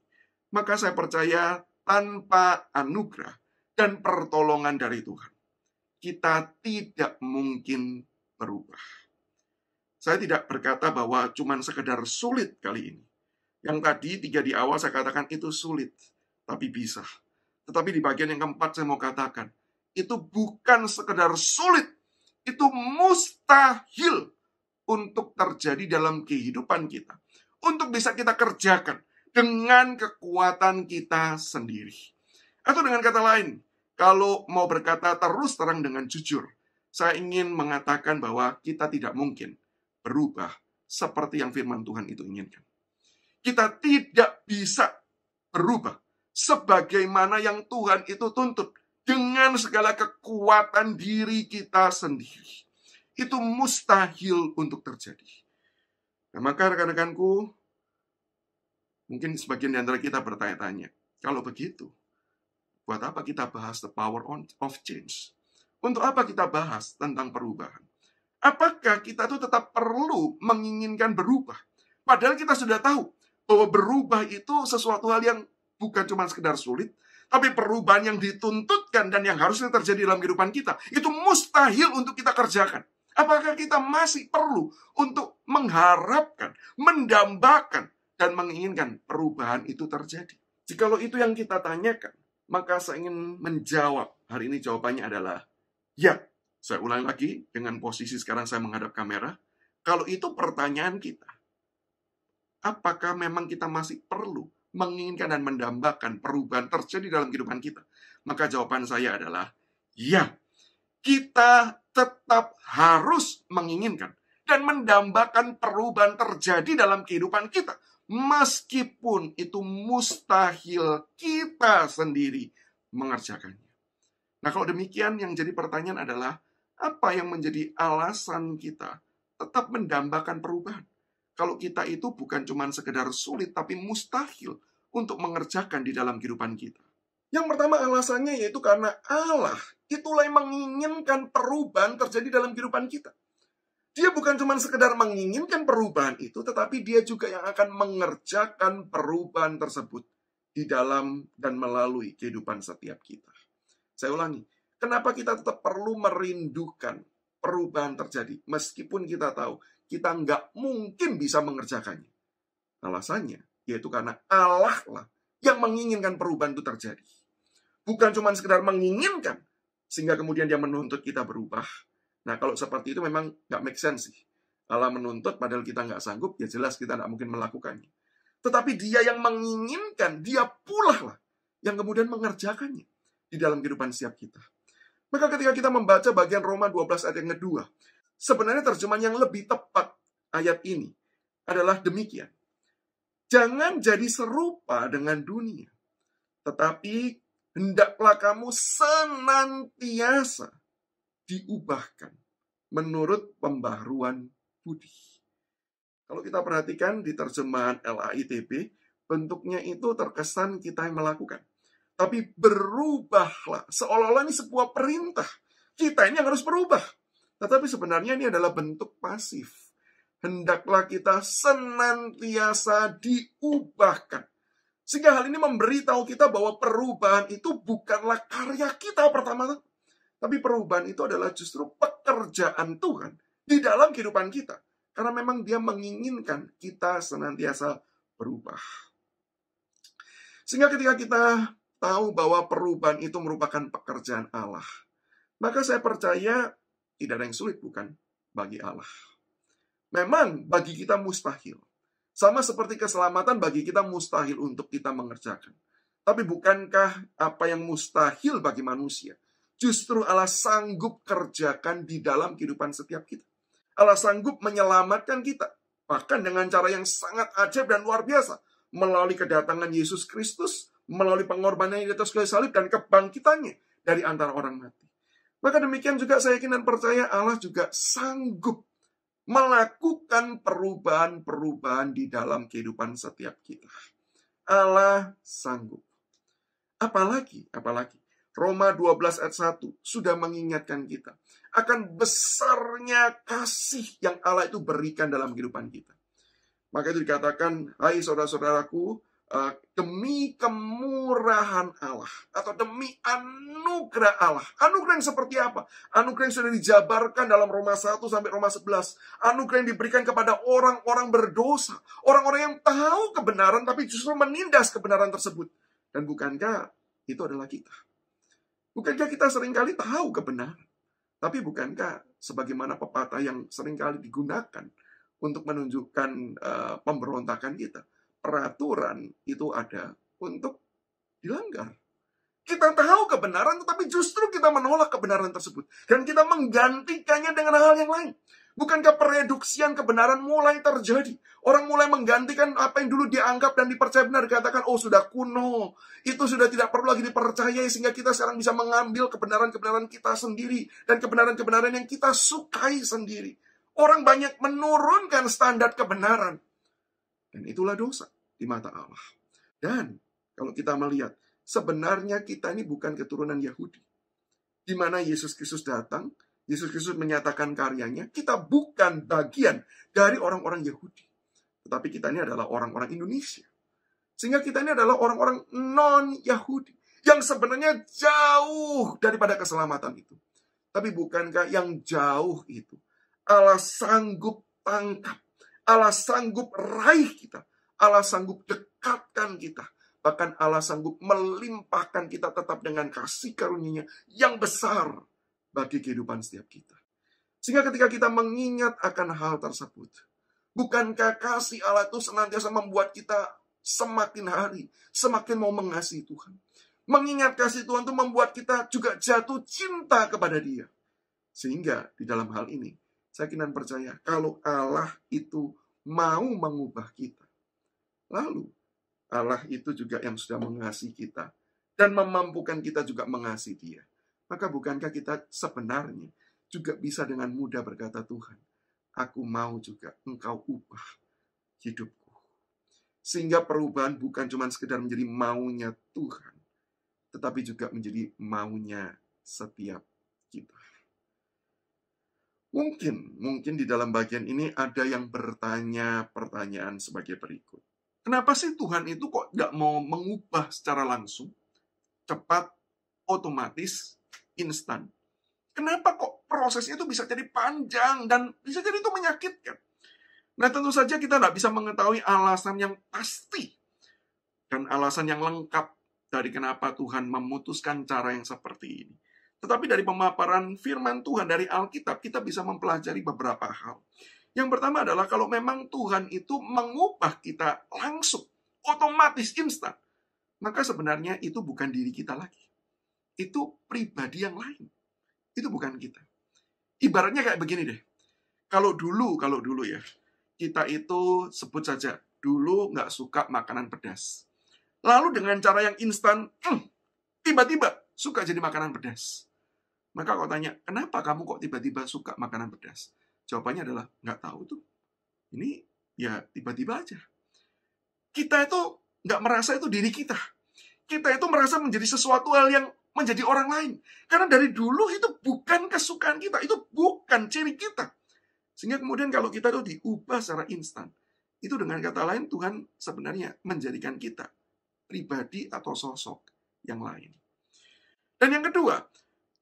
Maka saya percaya tanpa anugerah dan pertolongan dari Tuhan, kita tidak mungkin berubah. Saya tidak berkata bahwa cuma sekedar sulit kali ini. Yang tadi 3 di awal saya katakan itu sulit, tapi bisa. Tetapi di bagian yang keempat saya mau katakan, itu bukan sekedar sulit, itu mustahil untuk terjadi dalam kehidupan kita. Untuk bisa kita kerjakan dengan kekuatan kita sendiri. Atau dengan kata lain, kalau mau berkata terus terang dengan jujur, saya ingin mengatakan bahwa kita tidak mungkin berubah seperti yang firman Tuhan itu inginkan. Kita tidak bisa berubah sebagaimana yang Tuhan itu tuntut dengan segala kekuatan diri kita sendiri. Itu mustahil untuk terjadi. Nah, maka rekan-rekanku, mungkin sebagian di antara kita bertanya-tanya, kalau begitu, buat apa kita bahas the power of change? Untuk apa kita bahas tentang perubahan? Apakah kita tuh tetap perlu menginginkan berubah? Padahal kita sudah tahu bahwa berubah itu sesuatu hal yang bukan cuma sekedar sulit, tapi perubahan yang dituntutkan dan yang harusnya terjadi dalam kehidupan kita, itu mustahil untuk kita kerjakan. Apakah kita masih perlu untuk mengharapkan, mendambakan, dan menginginkan perubahan itu terjadi? Jikalau itu yang kita tanyakan, maka saya ingin menjawab. Hari ini jawabannya adalah ya. Saya ulang lagi dengan posisi sekarang saya menghadap kamera. Kalau itu pertanyaan kita, apakah memang kita masih perlu menginginkan dan mendambakan perubahan terjadi dalam kehidupan kita? Maka jawaban saya adalah ya. Kita tetap harus menginginkan dan mendambakan perubahan terjadi dalam kehidupan kita. Meskipun itu mustahil kita sendiri mengerjakannya. Nah, kalau demikian yang jadi pertanyaan adalah, apa yang menjadi alasan kita tetap mendambakan perubahan? Kalau kita itu bukan cuma sekedar sulit, tapi mustahil untuk mengerjakan di dalam kehidupan kita. Yang pertama alasannya yaitu karena Allah itulah yang menginginkan perubahan terjadi dalam kehidupan kita. Dia bukan cuma sekedar menginginkan perubahan itu, tetapi dia juga yang akan mengerjakan perubahan tersebut di dalam dan melalui kehidupan setiap kita. Saya ulangi, kenapa kita tetap perlu merindukan perubahan terjadi, meskipun kita tahu kita nggak mungkin bisa mengerjakannya. Alasannya, yaitu karena Allah lah yang menginginkan perubahan itu terjadi. Bukan cuma sekedar menginginkan, sehingga kemudian dia menuntut kita berubah. Nah, kalau seperti itu memang nggak make sense sih. Allah menuntut padahal kita nggak sanggup, ya jelas kita nggak mungkin melakukannya. Tetapi dia yang menginginkan, dia pula lah yang kemudian mengerjakannya di dalam kehidupan setiap kita. Maka ketika kita membaca bagian Roma 12 ayat yang kedua, sebenarnya terjemahan yang lebih tepat ayat ini adalah demikian. Jangan jadi serupa dengan dunia, tetapi hendaklah kamu senantiasa diubahkan menurut pembaharuan budi. Kalau kita perhatikan di terjemahan LAITB, bentuknya itu terkesan kita yang melakukan. Tapi berubahlah, seolah-olah ini sebuah perintah. Kita ini yang harus berubah. Tetapi sebenarnya ini adalah bentuk pasif. Hendaklah kita senantiasa diubahkan. Sehingga hal ini memberitahu kita bahwa perubahan itu bukanlah karya kita pertama. Tapi perubahan itu adalah justru pekerjaan Tuhan di dalam kehidupan kita. Karena memang dia menginginkan kita senantiasa berubah. Sehingga ketika kita tahu bahwa perubahan itu merupakan pekerjaan Allah, maka saya percaya tidak ada yang sulit bukan bagi Allah. Memang bagi kita mustahil. Sama seperti keselamatan bagi kita mustahil untuk kita mengerjakan. Tapi bukankah apa yang mustahil bagi manusia justru Allah sanggup kerjakan di dalam kehidupan setiap kita. Allah sanggup menyelamatkan kita. Bahkan dengan cara yang sangat ajaib dan luar biasa. Melalui kedatangan Yesus Kristus, melalui pengorbanannya di atas kayu salib, dan kebangkitannya dari antara orang mati. Maka demikian juga saya yakin dan percaya Allah juga sanggup melakukan perubahan-perubahan di dalam kehidupan setiap kita. Allah sanggup. Apalagi Roma 12 ayat 1 sudah mengingatkan kita akan besarnya kasih yang Allah itu berikan dalam kehidupan kita. Maka itu dikatakan, hai saudara-saudaraku, demi kemurahan Allah atau demi anugerah Allah. Anugerah yang seperti apa? Anugerah yang sudah dijabarkan dalam Roma 1 sampai Roma 11. Anugerah yang diberikan kepada orang-orang berdosa, orang-orang yang tahu kebenaran tapi justru menindas kebenaran tersebut. Dan bukankah itu adalah kita? Bukankah kita seringkali tahu kebenaran? Tapi bukankah sebagaimana pepatah yang seringkali digunakan untuk menunjukkan pemberontakan kita? Peraturan itu ada untuk dilanggar. Kita tahu kebenaran, tetapi justru kita menolak kebenaran tersebut. Dan kita menggantikannya dengan hal yang lain. Bukankah pereduksian kebenaran mulai terjadi? Orang mulai menggantikan apa yang dulu dianggap dan dipercaya benar. Dikatakan, oh sudah kuno. Itu sudah tidak perlu lagi dipercayai. Sehingga kita sekarang bisa mengambil kebenaran-kebenaran kita sendiri. Dan kebenaran-kebenaran yang kita sukai sendiri. Orang banyak menurunkan standar kebenaran. Dan itulah dosa di mata Allah. Dan kalau kita melihat, sebenarnya kita ini bukan keturunan Yahudi. Di mana Yesus Kristus datang, Yesus Kristus menyatakan karyanya, kita bukan bagian dari orang-orang Yahudi. Tetapi kita ini adalah orang-orang Indonesia. Sehingga kita ini adalah orang-orang non-Yahudi. Yang sebenarnya jauh daripada keselamatan itu. Tapi bukankah yang jauh itu Allah sanggup tangkap. Allah sanggup raih kita. Allah sanggup dekatkan kita. Bahkan Allah sanggup melimpahkan kita tetap dengan kasih karunia-Nya yang besar bagi kehidupan setiap kita. Sehingga ketika kita mengingat akan hal tersebut, bukankah kasih Allah itu senantiasa membuat kita semakin hari, semakin mau mengasihi Tuhan. Mengingat kasih Tuhan itu membuat kita juga jatuh cinta kepada Dia. Sehingga di dalam hal ini, saya yakin dan percaya, kalau Allah itu mau mengubah kita, lalu Allah itu juga yang sudah mengasihi kita dan memampukan kita juga mengasihi Dia. Maka bukankah kita sebenarnya juga bisa dengan mudah berkata, Tuhan, aku mau juga Engkau ubah hidupku. Sehingga perubahan bukan cuma sekedar menjadi maunya Tuhan, tetapi juga menjadi maunya setiap kita. Mungkin di dalam bagian ini ada yang bertanya pertanyaan sebagai berikut. Kenapa sih Tuhan itu kok tidak mau mengubah secara langsung, cepat, otomatis, instan? Kenapa kok prosesnya itu bisa jadi panjang dan bisa jadi itu menyakitkan? Nah, tentu saja kita tidak bisa mengetahui alasan yang pasti dan alasan yang lengkap dari kenapa Tuhan memutuskan cara yang seperti ini. Tetapi dari pemaparan firman Tuhan dari Alkitab, kita bisa mempelajari beberapa hal. Yang pertama adalah kalau memang Tuhan itu mengubah kita langsung, otomatis, instan, maka sebenarnya itu bukan diri kita lagi. Itu pribadi yang lain. Itu bukan kita. Ibaratnya kayak begini deh. Kalau dulu ya, kita itu sebut saja, dulu nggak suka makanan pedas. Lalu dengan cara yang instan, tiba-tiba suka jadi makanan pedas. Maka kau tanya, kenapa kamu kok tiba-tiba suka makanan pedas? Jawabannya adalah, nggak tahu tuh. Ini ya tiba-tiba aja. Kita itu nggak merasa itu diri kita. Kita itu merasa menjadi sesuatu hal yang menjadi orang lain. Karena dari dulu itu bukan kesukaan kita, itu bukan ciri kita. Sehingga kemudian kalau kita itu diubah secara instan, itu dengan kata lain Tuhan sebenarnya menjadikan kita pribadi atau sosok yang lain. Dan yang kedua,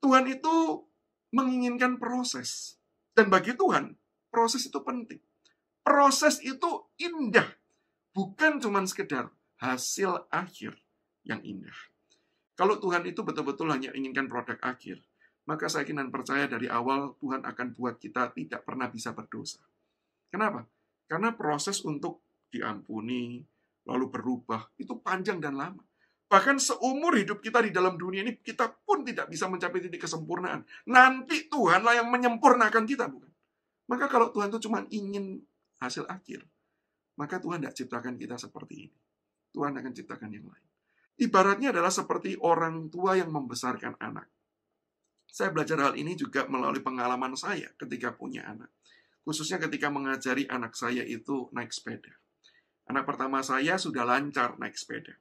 Tuhan itu menginginkan proses. Dan bagi Tuhan, proses itu penting. Proses itu indah. Bukan cuma sekedar hasil akhir yang indah. Kalau Tuhan itu betul-betul hanya inginkan produk akhir, maka saya yakin dan percaya dari awal Tuhan akan buat kita tidak pernah bisa berdosa. Kenapa? Karena proses untuk diampuni, lalu berubah, itu panjang dan lama. Bahkan seumur hidup kita di dalam dunia ini, kita pun tidak bisa mencapai titik kesempurnaan. Nanti Tuhanlah yang menyempurnakan kita, bukan? Maka kalau Tuhan itu cuma ingin hasil akhir, maka Tuhan tidak ciptakan kita seperti ini. Tuhan akan ciptakan yang lain. Ibaratnya adalah seperti orang tua yang membesarkan anak. Saya belajar hal ini juga melalui pengalaman saya ketika punya anak. Khususnya ketika mengajari anak saya itu naik sepeda. Anak pertama saya sudah lancar naik sepeda.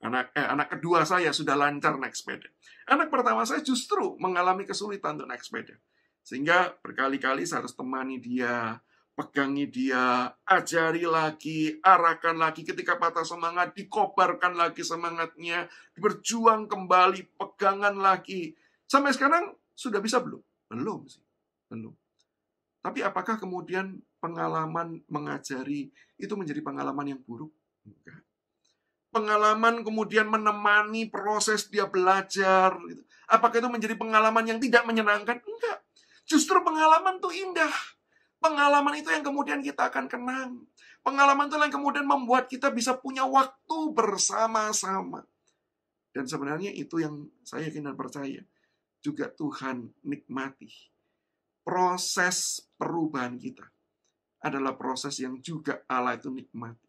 Anak kedua saya sudah lancar naik sepeda. Anak pertama saya justru mengalami kesulitan untuk naik sepeda. Sehingga berkali-kali saya harus temani dia, pegangi dia, ajari lagi, arahkan lagi. Ketika patah semangat, dikobarkan lagi semangatnya, berjuang kembali, pegangan lagi. Sampai sekarang sudah bisa belum? Belum sih, belum. Tapi apakah kemudian pengalaman mengajari itu menjadi pengalaman yang buruk? Enggak. Pengalaman kemudian menemani proses dia belajar. Apakah itu menjadi pengalaman yang tidak menyenangkan? Enggak. Justru pengalaman itu indah. Pengalaman itu yang kemudian kita akan kenang. Pengalaman itu yang kemudian membuat kita bisa punya waktu bersama-sama. Dan sebenarnya itu yang saya yakin dan percaya. Juga Tuhan nikmati. Proses perubahan kita adalah proses yang juga Allah itu nikmati.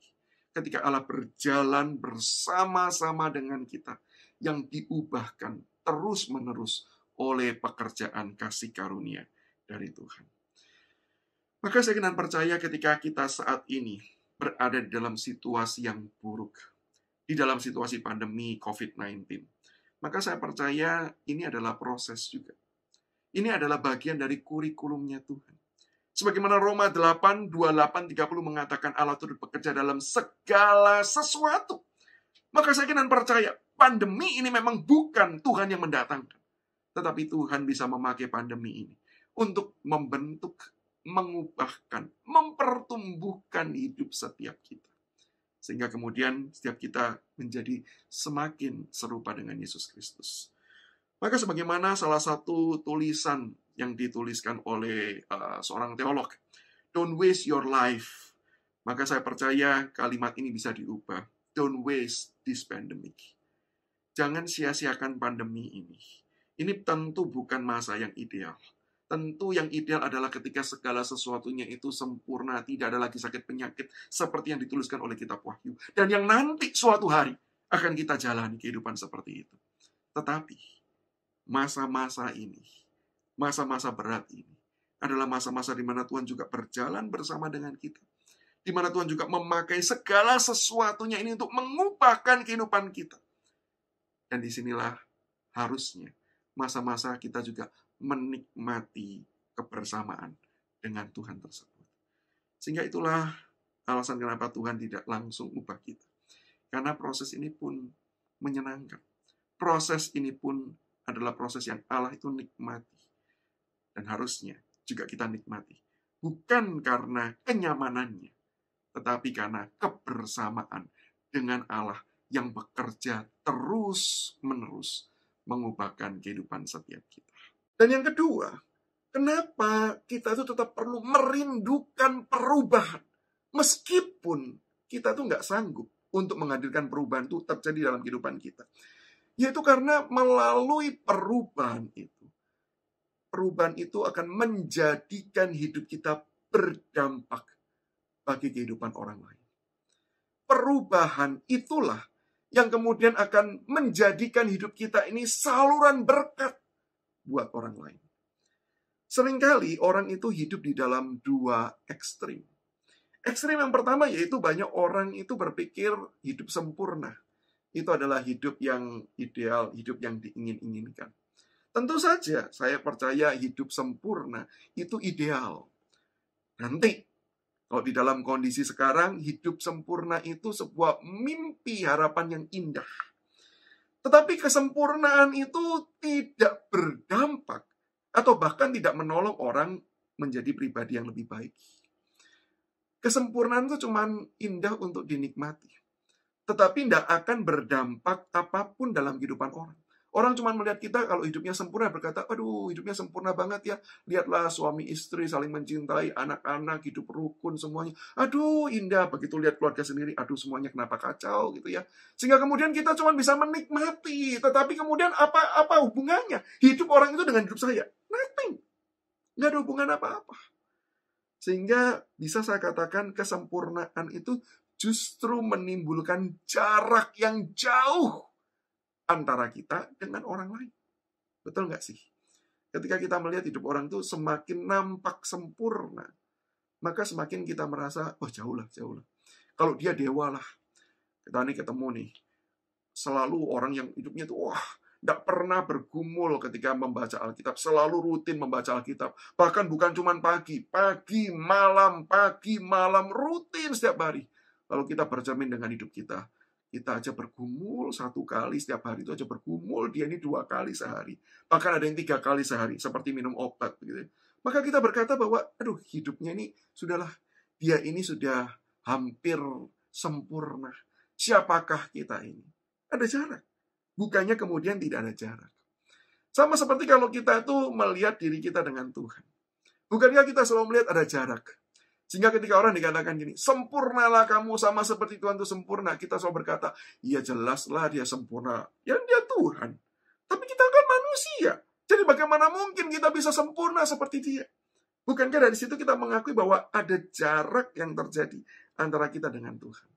Ketika Allah berjalan bersama-sama dengan kita, yang diubahkan terus-menerus oleh pekerjaan kasih karunia dari Tuhan. Maka saya yakin dan percaya ketika kita saat ini berada di dalam situasi yang buruk, di dalam situasi pandemi COVID-19, maka saya percaya ini adalah proses juga. Ini adalah bagian dari kurikulumnya Tuhan. Sebagaimana Roma 8, 28, 30 mengatakan Allah turut bekerja dalam segala sesuatu. Maka saya yakin dan percaya, pandemi ini memang bukan Tuhan yang mendatangkan. Tetapi Tuhan bisa memakai pandemi ini untuk membentuk, mengubahkan, mempertumbuhkan hidup setiap kita. Sehingga kemudian setiap kita menjadi semakin serupa dengan Yesus Kristus. Maka sebagaimana salah satu tulisan yang dituliskan oleh seorang teolog, don't waste your life. Maka saya percaya kalimat ini bisa diubah. Don't waste this pandemic. Jangan sia-siakan pandemi ini. Ini tentu bukan masa yang ideal. Tentu yang ideal adalah ketika segala sesuatunya itu sempurna, tidak ada lagi sakit penyakit seperti yang dituliskan oleh kitab Wahyu. Dan yang nanti suatu hari akan kita jalani kehidupan seperti itu. Tetapi masa-masa ini, masa-masa berat ini, adalah masa-masa di mana Tuhan juga berjalan bersama dengan kita. di mana Tuhan juga memakai segala sesuatunya ini untuk mengubahkan kehidupan kita. Dan disinilah harusnya masa-masa kita juga menikmati kebersamaan dengan Tuhan tersebut. Sehingga itulah alasan kenapa Tuhan tidak langsung ubah kita. Karena proses ini pun menyenangkan. Proses ini pun adalah proses yang Allah itu nikmati. Dan harusnya juga kita nikmati. Bukan karena kenyamanannya, tetapi karena kebersamaan dengan Allah yang bekerja terus-menerus mengubahkan kehidupan setiap kita. Dan yang kedua, kenapa kita itu tetap perlu merindukan perubahan? Meskipun kita tuh nggak sanggup untuk menghadirkan perubahan itu terjadi dalam kehidupan kita. Yaitu karena melalui perubahan itu akan menjadikan hidup kita berdampak bagi kehidupan orang lain. Perubahan itulah yang kemudian akan menjadikan hidup kita ini saluran berkat buat orang lain. Seringkali orang itu hidup di dalam dua ekstrim. Ekstrim yang pertama yaitu banyak orang itu berpikir hidup sempurna. Itu adalah hidup yang ideal, hidup yang diingin-inginkan. Tentu saja saya percaya hidup sempurna itu ideal. Nanti kalau di dalam kondisi sekarang, hidup sempurna itu sebuah mimpi harapan yang indah. Tetapi kesempurnaan itu tidak berdampak atau bahkan tidak menolong orang menjadi pribadi yang lebih baik. Kesempurnaan itu cuma indah untuk dinikmati. Tetapi tidak akan berdampak apapun dalam kehidupan orang. Orang cuma melihat kita kalau hidupnya sempurna, berkata, aduh hidupnya sempurna banget ya. Lihatlah suami istri saling mencintai, anak-anak hidup rukun semuanya. Aduh indah, begitu lihat keluarga sendiri, aduh semuanya kenapa kacau gitu ya. Sehingga kemudian kita cuma bisa menikmati. Tetapi kemudian apa hubungannya hidup orang itu dengan hidup saya? Nothing. Nggak ada hubungan apa-apa. Sehingga bisa saya katakan kesempurnaan itu justru menimbulkan jarak yang jauh antara kita dengan orang lain. Betul nggak sih? Ketika kita melihat hidup orang itu semakin nampak sempurna, maka semakin kita merasa, oh jauh lah. Kalau dia dewa lah. Kita nih ketemu nih, selalu orang yang hidupnya itu, wah, nggak pernah bergumul ketika membaca Alkitab. Selalu rutin membaca Alkitab. Bahkan bukan cuma pagi malam, rutin setiap hari. Lalu kita bercermin dengan hidup kita. Kita aja bergumul 1 kali setiap hari itu aja bergumul, dia ini 2 kali sehari. Bahkan ada yang 3 kali sehari, seperti minum obat. Gitu. Maka kita berkata bahwa, aduh hidupnya ini sudahlah, dia ini sudah hampir sempurna. Siapakah kita ini? Ada jarak. Bukannya kemudian tidak ada jarak. Sama seperti kalau kita itu melihat diri kita dengan Tuhan. Bukankah kita selalu melihat ada jarak? Sehingga ketika orang dikatakan gini, sempurnalah kamu sama seperti Tuhan itu sempurna. Kita selalu berkata, ya jelaslah dia sempurna. Ya dia Tuhan. Tapi kita kan manusia. Jadi bagaimana mungkin kita bisa sempurna seperti dia? Bukankah dari situ kita mengakui bahwa ada jarak yang terjadi antara kita dengan Tuhan?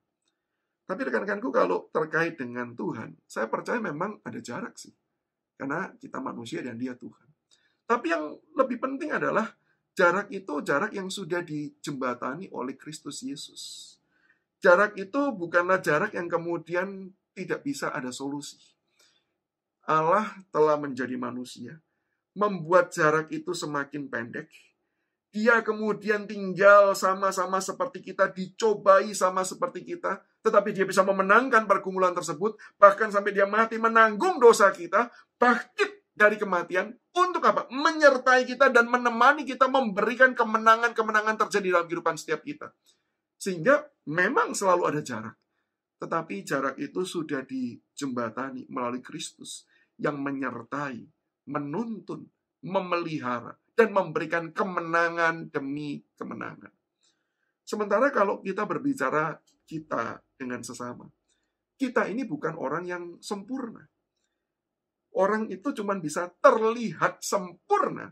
Tapi rekan-rekanku kalau terkait dengan Tuhan, saya percaya memang ada jarak sih. Karena kita manusia dan dia Tuhan. Tapi yang lebih penting adalah jarak itu jarak yang sudah dijembatani oleh Kristus Yesus. Jarak itu bukanlah jarak yang kemudian tidak bisa ada solusi. Allah telah menjadi manusia, membuat jarak itu semakin pendek. Dia kemudian tinggal sama-sama seperti kita, dicobai sama seperti kita, tetapi dia bisa memenangkan pergumulan tersebut, bahkan sampai dia mati menanggung dosa kita, bangkit dari kematian, untuk apa? Menyertai kita dan menemani kita, memberikan kemenangan-kemenangan terjadi dalam kehidupan setiap kita. Sehingga memang selalu ada jarak. Tetapi jarak itu sudah dijembatani melalui Kristus yang menyertai, menuntun, memelihara, dan memberikan kemenangan demi kemenangan. Sementara kalau kita berbicara kita dengan sesama, kita ini bukan orang yang sempurna. Orang itu cuma bisa terlihat sempurna,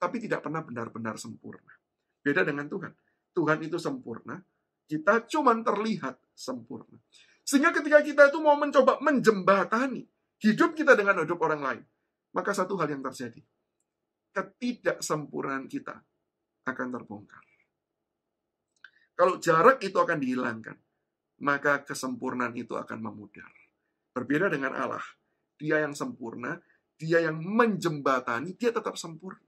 tapi tidak pernah benar-benar sempurna. Beda dengan Tuhan. Tuhan itu sempurna, kita cuma terlihat sempurna. Sehingga ketika kita itu mau mencoba menjembatani hidup kita dengan hidup orang lain, maka satu hal yang terjadi. Ketidaksempurnaan kita akan terbongkar. Kalau jarak itu akan dihilangkan, maka kesempurnaan itu akan memudar. Berbeda dengan Allah. Dia yang sempurna, dia yang menjembatani, dia tetap sempurna.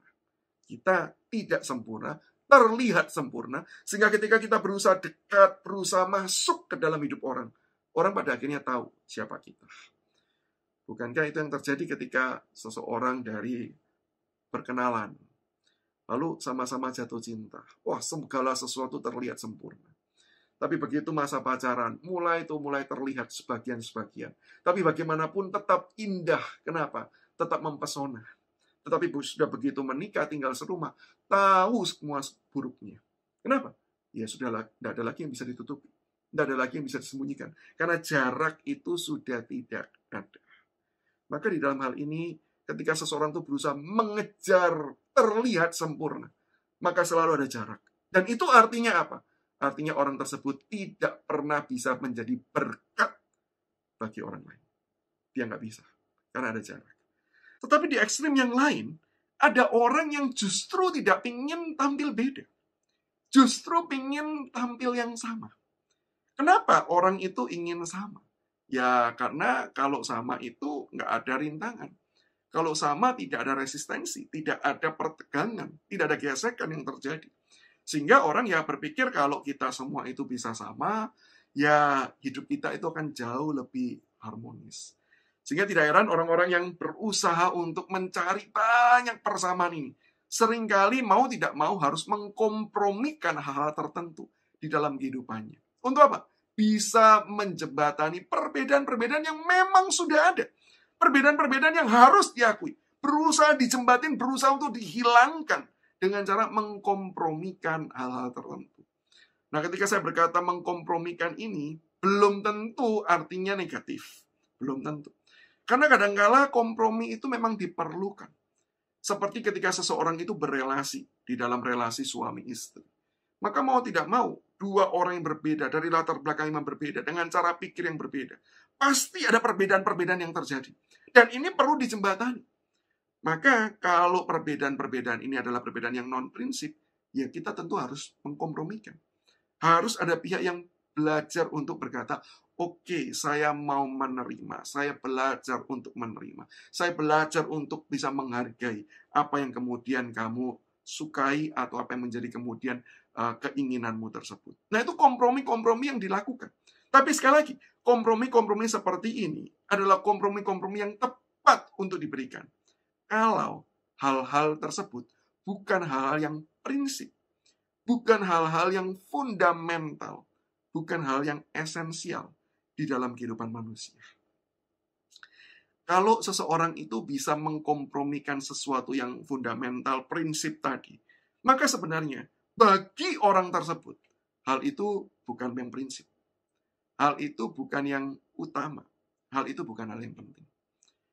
Kita tidak sempurna, terlihat sempurna, sehingga ketika kita berusaha dekat, berusaha masuk ke dalam hidup orang, orang pada akhirnya tahu siapa kita. Bukankah itu yang terjadi ketika seseorang dari perkenalan, lalu sama-sama jatuh cinta. Wah, segala sesuatu terlihat sempurna. Tapi begitu masa pacaran, mulai terlihat sebagian-sebagian. Tapi bagaimanapun tetap indah. Kenapa? Tetap mempesona. Tetapi sudah begitu menikah, tinggal serumah, tahu semua buruknya. Kenapa? Ya sudah, tidak ada lagi yang bisa ditutupi. Tidak ada lagi yang bisa disembunyikan. Karena jarak itu sudah tidak ada. Maka di dalam hal ini, ketika seseorang itu berusaha mengejar terlihat sempurna, maka selalu ada jarak. Dan itu artinya apa? Artinya orang tersebut tidak pernah bisa menjadi berkat bagi orang lain. Dia nggak bisa, karena ada jarak. Tetapi di ekstrim yang lain, ada orang yang justru tidak ingin tampil beda. Justru ingin tampil yang sama. Kenapa orang itu ingin sama? Ya karena kalau sama itu nggak ada rintangan. Kalau sama tidak ada resistensi, tidak ada pertegangan, tidak ada gesekan yang terjadi. Sehingga orang ya berpikir kalau kita semua itu bisa sama, ya hidup kita itu akan jauh lebih harmonis. Sehingga tidak heran orang-orang yang berusaha untuk mencari banyak persamaan ini, seringkali mau tidak mau harus mengkompromikan hal-hal tertentu di dalam kehidupannya. Untuk apa? Bisa menjembatani perbedaan-perbedaan yang memang sudah ada. Perbedaan-perbedaan yang harus diakui. Berusaha dijembatin, berusaha untuk dihilangkan dengan cara mengkompromikan hal-hal tertentu. Nah, ketika saya berkata mengkompromikan ini, belum tentu artinya negatif. Belum tentu. Karena kadang-kala kompromi itu memang diperlukan. Seperti ketika seseorang itu berelasi di dalam relasi suami istri. Maka mau tidak mau, dua orang yang berbeda, dari latar belakang yang berbeda, dengan cara pikir yang berbeda, pasti ada perbedaan-perbedaan yang terjadi. Dan ini perlu dijembatani. Maka kalau perbedaan-perbedaan ini adalah perbedaan yang non-prinsip, ya kita tentu harus mengkompromikan. Harus ada pihak yang belajar untuk berkata, oke, saya mau menerima, saya belajar untuk menerima, saya belajar untuk bisa menghargai apa yang kemudian kamu sukai atau apa yang menjadi kemudian keinginanmu tersebut. Nah, itu kompromi-kompromi yang dilakukan. Tapi sekali lagi, kompromi-kompromi seperti ini adalah kompromi-kompromi yang tepat untuk diberikan. Kalau hal-hal tersebut bukan hal-hal yang prinsip, bukan hal-hal yang fundamental, bukan hal yang esensial di dalam kehidupan manusia. Kalau seseorang itu bisa mengkompromikan sesuatu yang fundamental, prinsip tadi, maka sebenarnya bagi orang tersebut, hal itu bukan yang prinsip. Hal itu bukan yang utama. Hal itu bukan hal yang penting.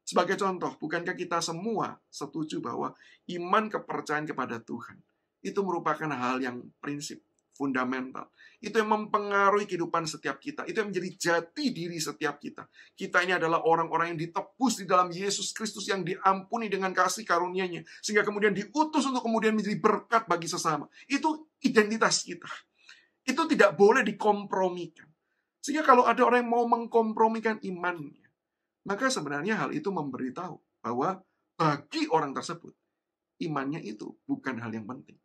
Sebagai contoh, bukankah kita semua setuju bahwa iman kepercayaan kepada Tuhan itu merupakan hal yang prinsip, fundamental. Itu yang mempengaruhi kehidupan setiap kita. Itu yang menjadi jati diri setiap kita. Kita ini adalah orang-orang yang ditebus di dalam Yesus Kristus, yang diampuni dengan kasih karunia-Nya, sehingga kemudian diutus untuk kemudian menjadi berkat bagi sesama. Itu identitas kita. Itu tidak boleh dikompromikan. Sehingga kalau ada orang yang mau mengkompromikan imannya, maka sebenarnya hal itu memberitahu bahwa bagi orang tersebut, imannya itu bukan hal yang penting.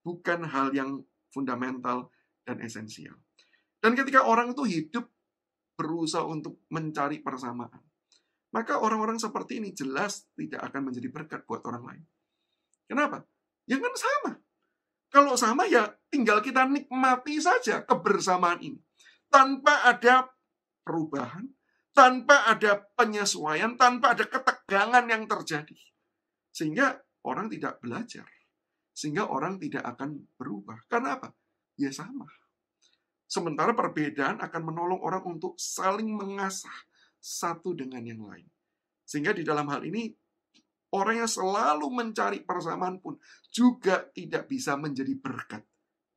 Bukan hal yang fundamental dan esensial. Dan ketika orang itu hidup berusaha untuk mencari persamaan, maka orang-orang seperti ini jelas tidak akan menjadi berkat buat orang lain. Kenapa? Ya kan sama. Kalau sama ya tinggal kita nikmati saja kebersamaan ini. Tanpa ada perubahan, tanpa ada penyesuaian, tanpa ada ketegangan yang terjadi. Sehingga orang tidak belajar. Sehingga orang tidak akan berubah. Karena apa? Ya sama. Sementara perbedaan akan menolong orang untuk saling mengasah satu dengan yang lain. Sehingga di dalam hal ini, orang yang selalu mencari persamaan pun juga tidak bisa menjadi berkat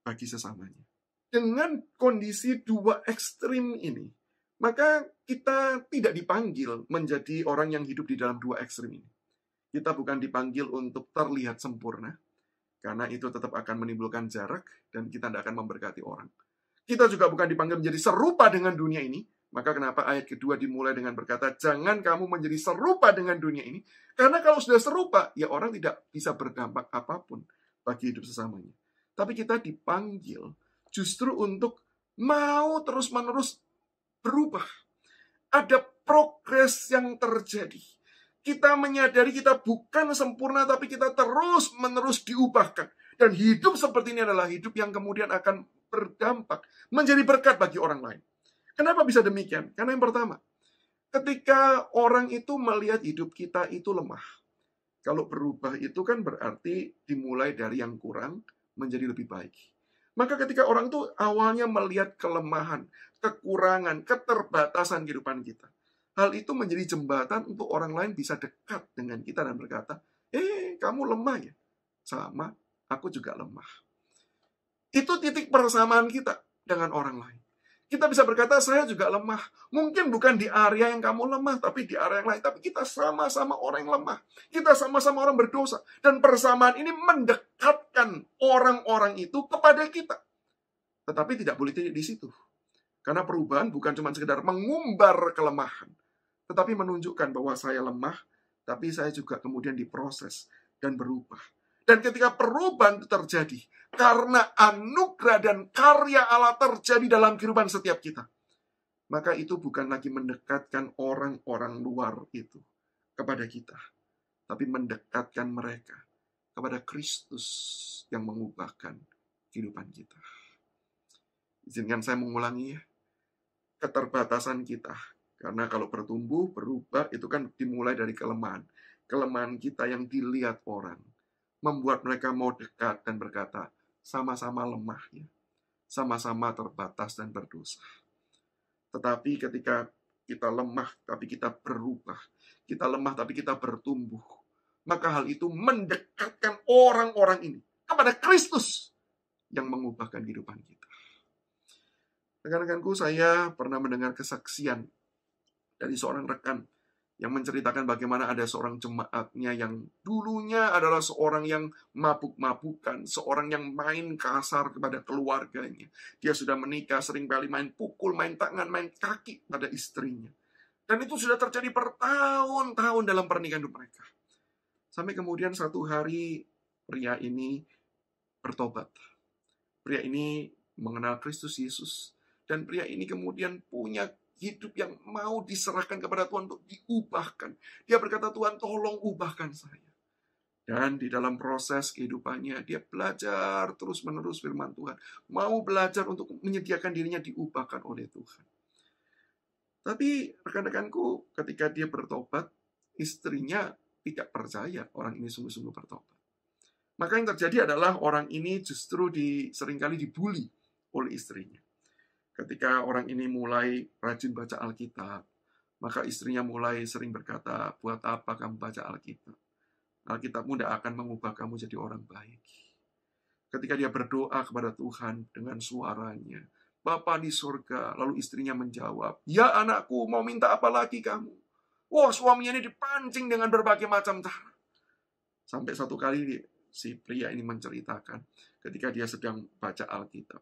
bagi sesamanya. Dengan kondisi dua ekstrim ini, maka kita tidak dipanggil menjadi orang yang hidup di dalam dua ekstrim ini. Kita bukan dipanggil untuk terlihat sempurna, karena itu tetap akan menimbulkan jarak dan kita tidak akan memberkati orang. Kita juga bukan dipanggil menjadi serupa dengan dunia ini. Maka kenapa ayat kedua dimulai dengan berkata, jangan kamu menjadi serupa dengan dunia ini. Karena kalau sudah serupa, ya orang tidak bisa berdampak apapun bagi hidup sesamanya. Tapi kita dipanggil justru untuk mau terus-menerus berubah. Ada progres yang terjadi. Kita menyadari kita bukan sempurna, tapi kita terus-menerus diubahkan. Dan hidup seperti ini adalah hidup yang kemudian akan berdampak, menjadi berkat bagi orang lain. Kenapa bisa demikian? Karena yang pertama, ketika orang itu melihat hidup kita itu lemah. Kalau berubah itu kan berarti dimulai dari yang kurang menjadi lebih baik. Maka ketika orang itu awalnya melihat kelemahan, kekurangan, keterbatasan kehidupan kita, hal itu menjadi jembatan untuk orang lain bisa dekat dengan kita dan berkata, kamu lemah ya? Sama, aku juga lemah. Itu titik persamaan kita dengan orang lain. Kita bisa berkata, saya juga lemah. Mungkin bukan di area yang kamu lemah, tapi di area yang lain. Tapi kita sama-sama orang yang lemah. Kita sama-sama orang berdosa. Dan persamaan ini mendekatkan orang-orang itu kepada kita. Tetapi tidak boleh di situ. Karena perubahan bukan cuma sekedar mengumbar kelemahan. Tetapi menunjukkan bahwa saya lemah, tapi saya juga kemudian diproses dan berubah. Dan ketika perubahan itu terjadi, karena anugerah dan karya Allah terjadi dalam kehidupan setiap kita, maka itu bukan lagi mendekatkan orang-orang luar itu kepada kita, tapi mendekatkan mereka kepada Kristus yang mengubahkan kehidupan kita. Izinkan saya mengulangi ya, keterbatasan kita. Karena kalau bertumbuh, berubah, itu kan dimulai dari kelemahan. Kelemahan kita yang dilihat orang membuat mereka mau dekat dan berkata, sama-sama lemah ya, sama-sama terbatas dan berdosa. Tetapi ketika kita lemah, tapi kita berubah, kita lemah, tapi kita bertumbuh, maka hal itu mendekatkan orang-orang ini kepada Kristus yang mengubahkan kehidupan kita. Rekan-rekanku, saya pernah mendengar kesaksian dari seorang rekan yang menceritakan bagaimana ada seorang jemaatnya yang dulunya adalah seorang yang mabuk-mabukan, seorang yang main kasar kepada keluarganya. Dia sudah menikah, sering kali main pukul, main tangan, main kaki pada istrinya. Dan itu sudah terjadi bertahun-tahun dalam pernikahan mereka. Sampai kemudian satu hari pria ini bertobat. Pria ini mengenal Kristus Yesus. Dan pria ini kemudian punya hidup yang mau diserahkan kepada Tuhan untuk diubahkan. Dia berkata, Tuhan tolong ubahkan saya. Dan di dalam proses kehidupannya, dia belajar terus-menerus firman Tuhan. Mau belajar untuk menyediakan dirinya diubahkan oleh Tuhan. Tapi rekan-rekanku, ketika dia bertobat, istrinya tidak percaya orang ini sungguh-sungguh bertobat. Maka yang terjadi adalah orang ini justru seringkali dibully oleh istrinya. Ketika orang ini mulai rajin baca Alkitab, maka istrinya mulai sering berkata, buat apa kamu baca Alkitab? Alkitabmu tidak akan mengubah kamu jadi orang baik. Ketika dia berdoa kepada Tuhan dengan suaranya, Bapa di surga, lalu istrinya menjawab, ya anakku, mau minta apa lagi kamu? Wah, suaminya ini dipancing dengan berbagai macam cara. Sampai satu kali si pria ini menceritakan, ketika dia sedang baca Alkitab,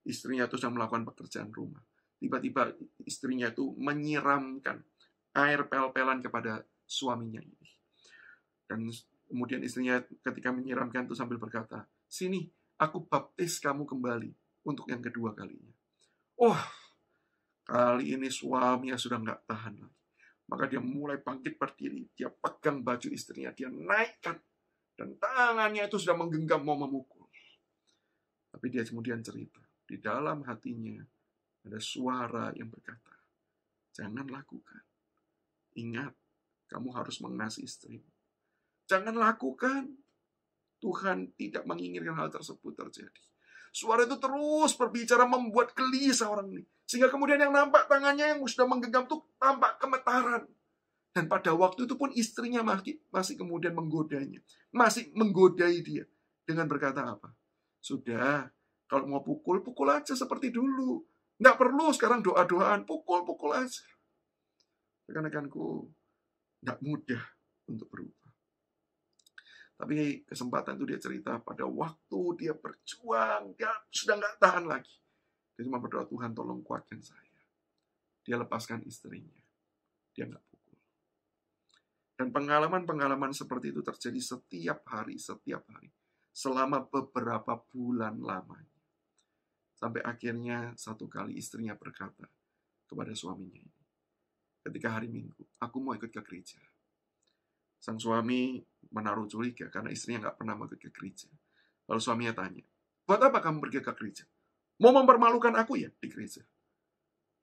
istrinya itu sedang melakukan pekerjaan rumah. Tiba-tiba istrinya itu menyiramkan air pel-pelan kepada suaminya ini. Dan kemudian istrinya ketika menyiramkan itu sambil berkata, sini, aku baptis kamu kembali untuk yang kedua kalinya. Kali ini suaminya sudah nggak tahan lagi. Maka dia mulai bangkit berdiri. Dia pegang baju istrinya, dia naikkan. Dan tangannya itu sudah menggenggam mau memukul. Tapi dia kemudian cerita. Di dalam hatinya ada suara yang berkata, jangan lakukan. Ingat, kamu harus mengasihi istrimu. Jangan lakukan. Tuhan tidak menginginkan hal tersebut terjadi. Suara itu terus berbicara membuat gelisah orang ini. Sehingga kemudian yang nampak tangannya yang sudah menggenggam itu tampak gemetaran. Dan pada waktu itu pun istrinya masih kemudian menggodanya. Masih menggodai dia. Dengan berkata apa? Sudah, kalau mau pukul, pukul aja seperti dulu. Nggak perlu sekarang doa-doaan. Pukul aja. Rekan-rekanku, nggak mudah untuk berubah. Tapi kesempatan itu dia cerita pada waktu dia berjuang, dia sudah nggak tahan lagi. Dia cuma berdoa, Tuhan tolong kuatkan saya. Dia lepaskan istrinya. Dia nggak pukul. Dan pengalaman-pengalaman seperti itu terjadi setiap hari. Selama beberapa bulan lamanya. Sampai akhirnya satu kali istrinya berkata kepada suaminya ini. Ketika hari Minggu, aku mau ikut ke gereja. Sang suami menaruh curiga karena istrinya nggak pernah mau ikut ke gereja. Lalu suaminya tanya, buat apa kamu pergi ke gereja? Mau mempermalukan aku ya di gereja?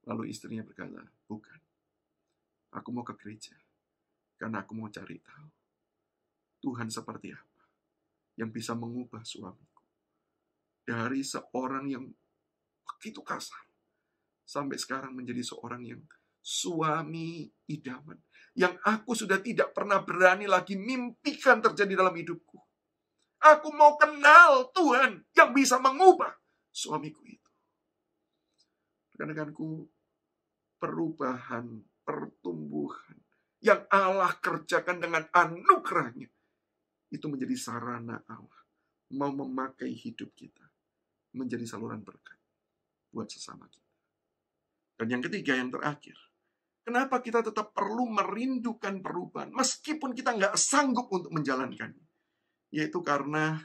Lalu istrinya berkata, bukan. Aku mau ke gereja karena aku mau cari tahu Tuhan seperti apa yang bisa mengubah suamiku. Dari seorang yang begitu kasar sampai sekarang menjadi seorang yang suami idaman. Yang aku sudah tidak pernah berani lagi mimpikan terjadi dalam hidupku. Aku mau kenal Tuhan yang bisa mengubah suamiku itu. Rekan-rekanku, perubahan, pertumbuhan yang Allah kerjakan dengan anugerahnya itu menjadi sarana Allah mau memakai hidup kita menjadi saluran berkat buat sesama kita. Dan yang ketiga, yang terakhir, kenapa kita tetap perlu merindukan perubahan meskipun kita nggak sanggup untuk menjalankannya? Yaitu karena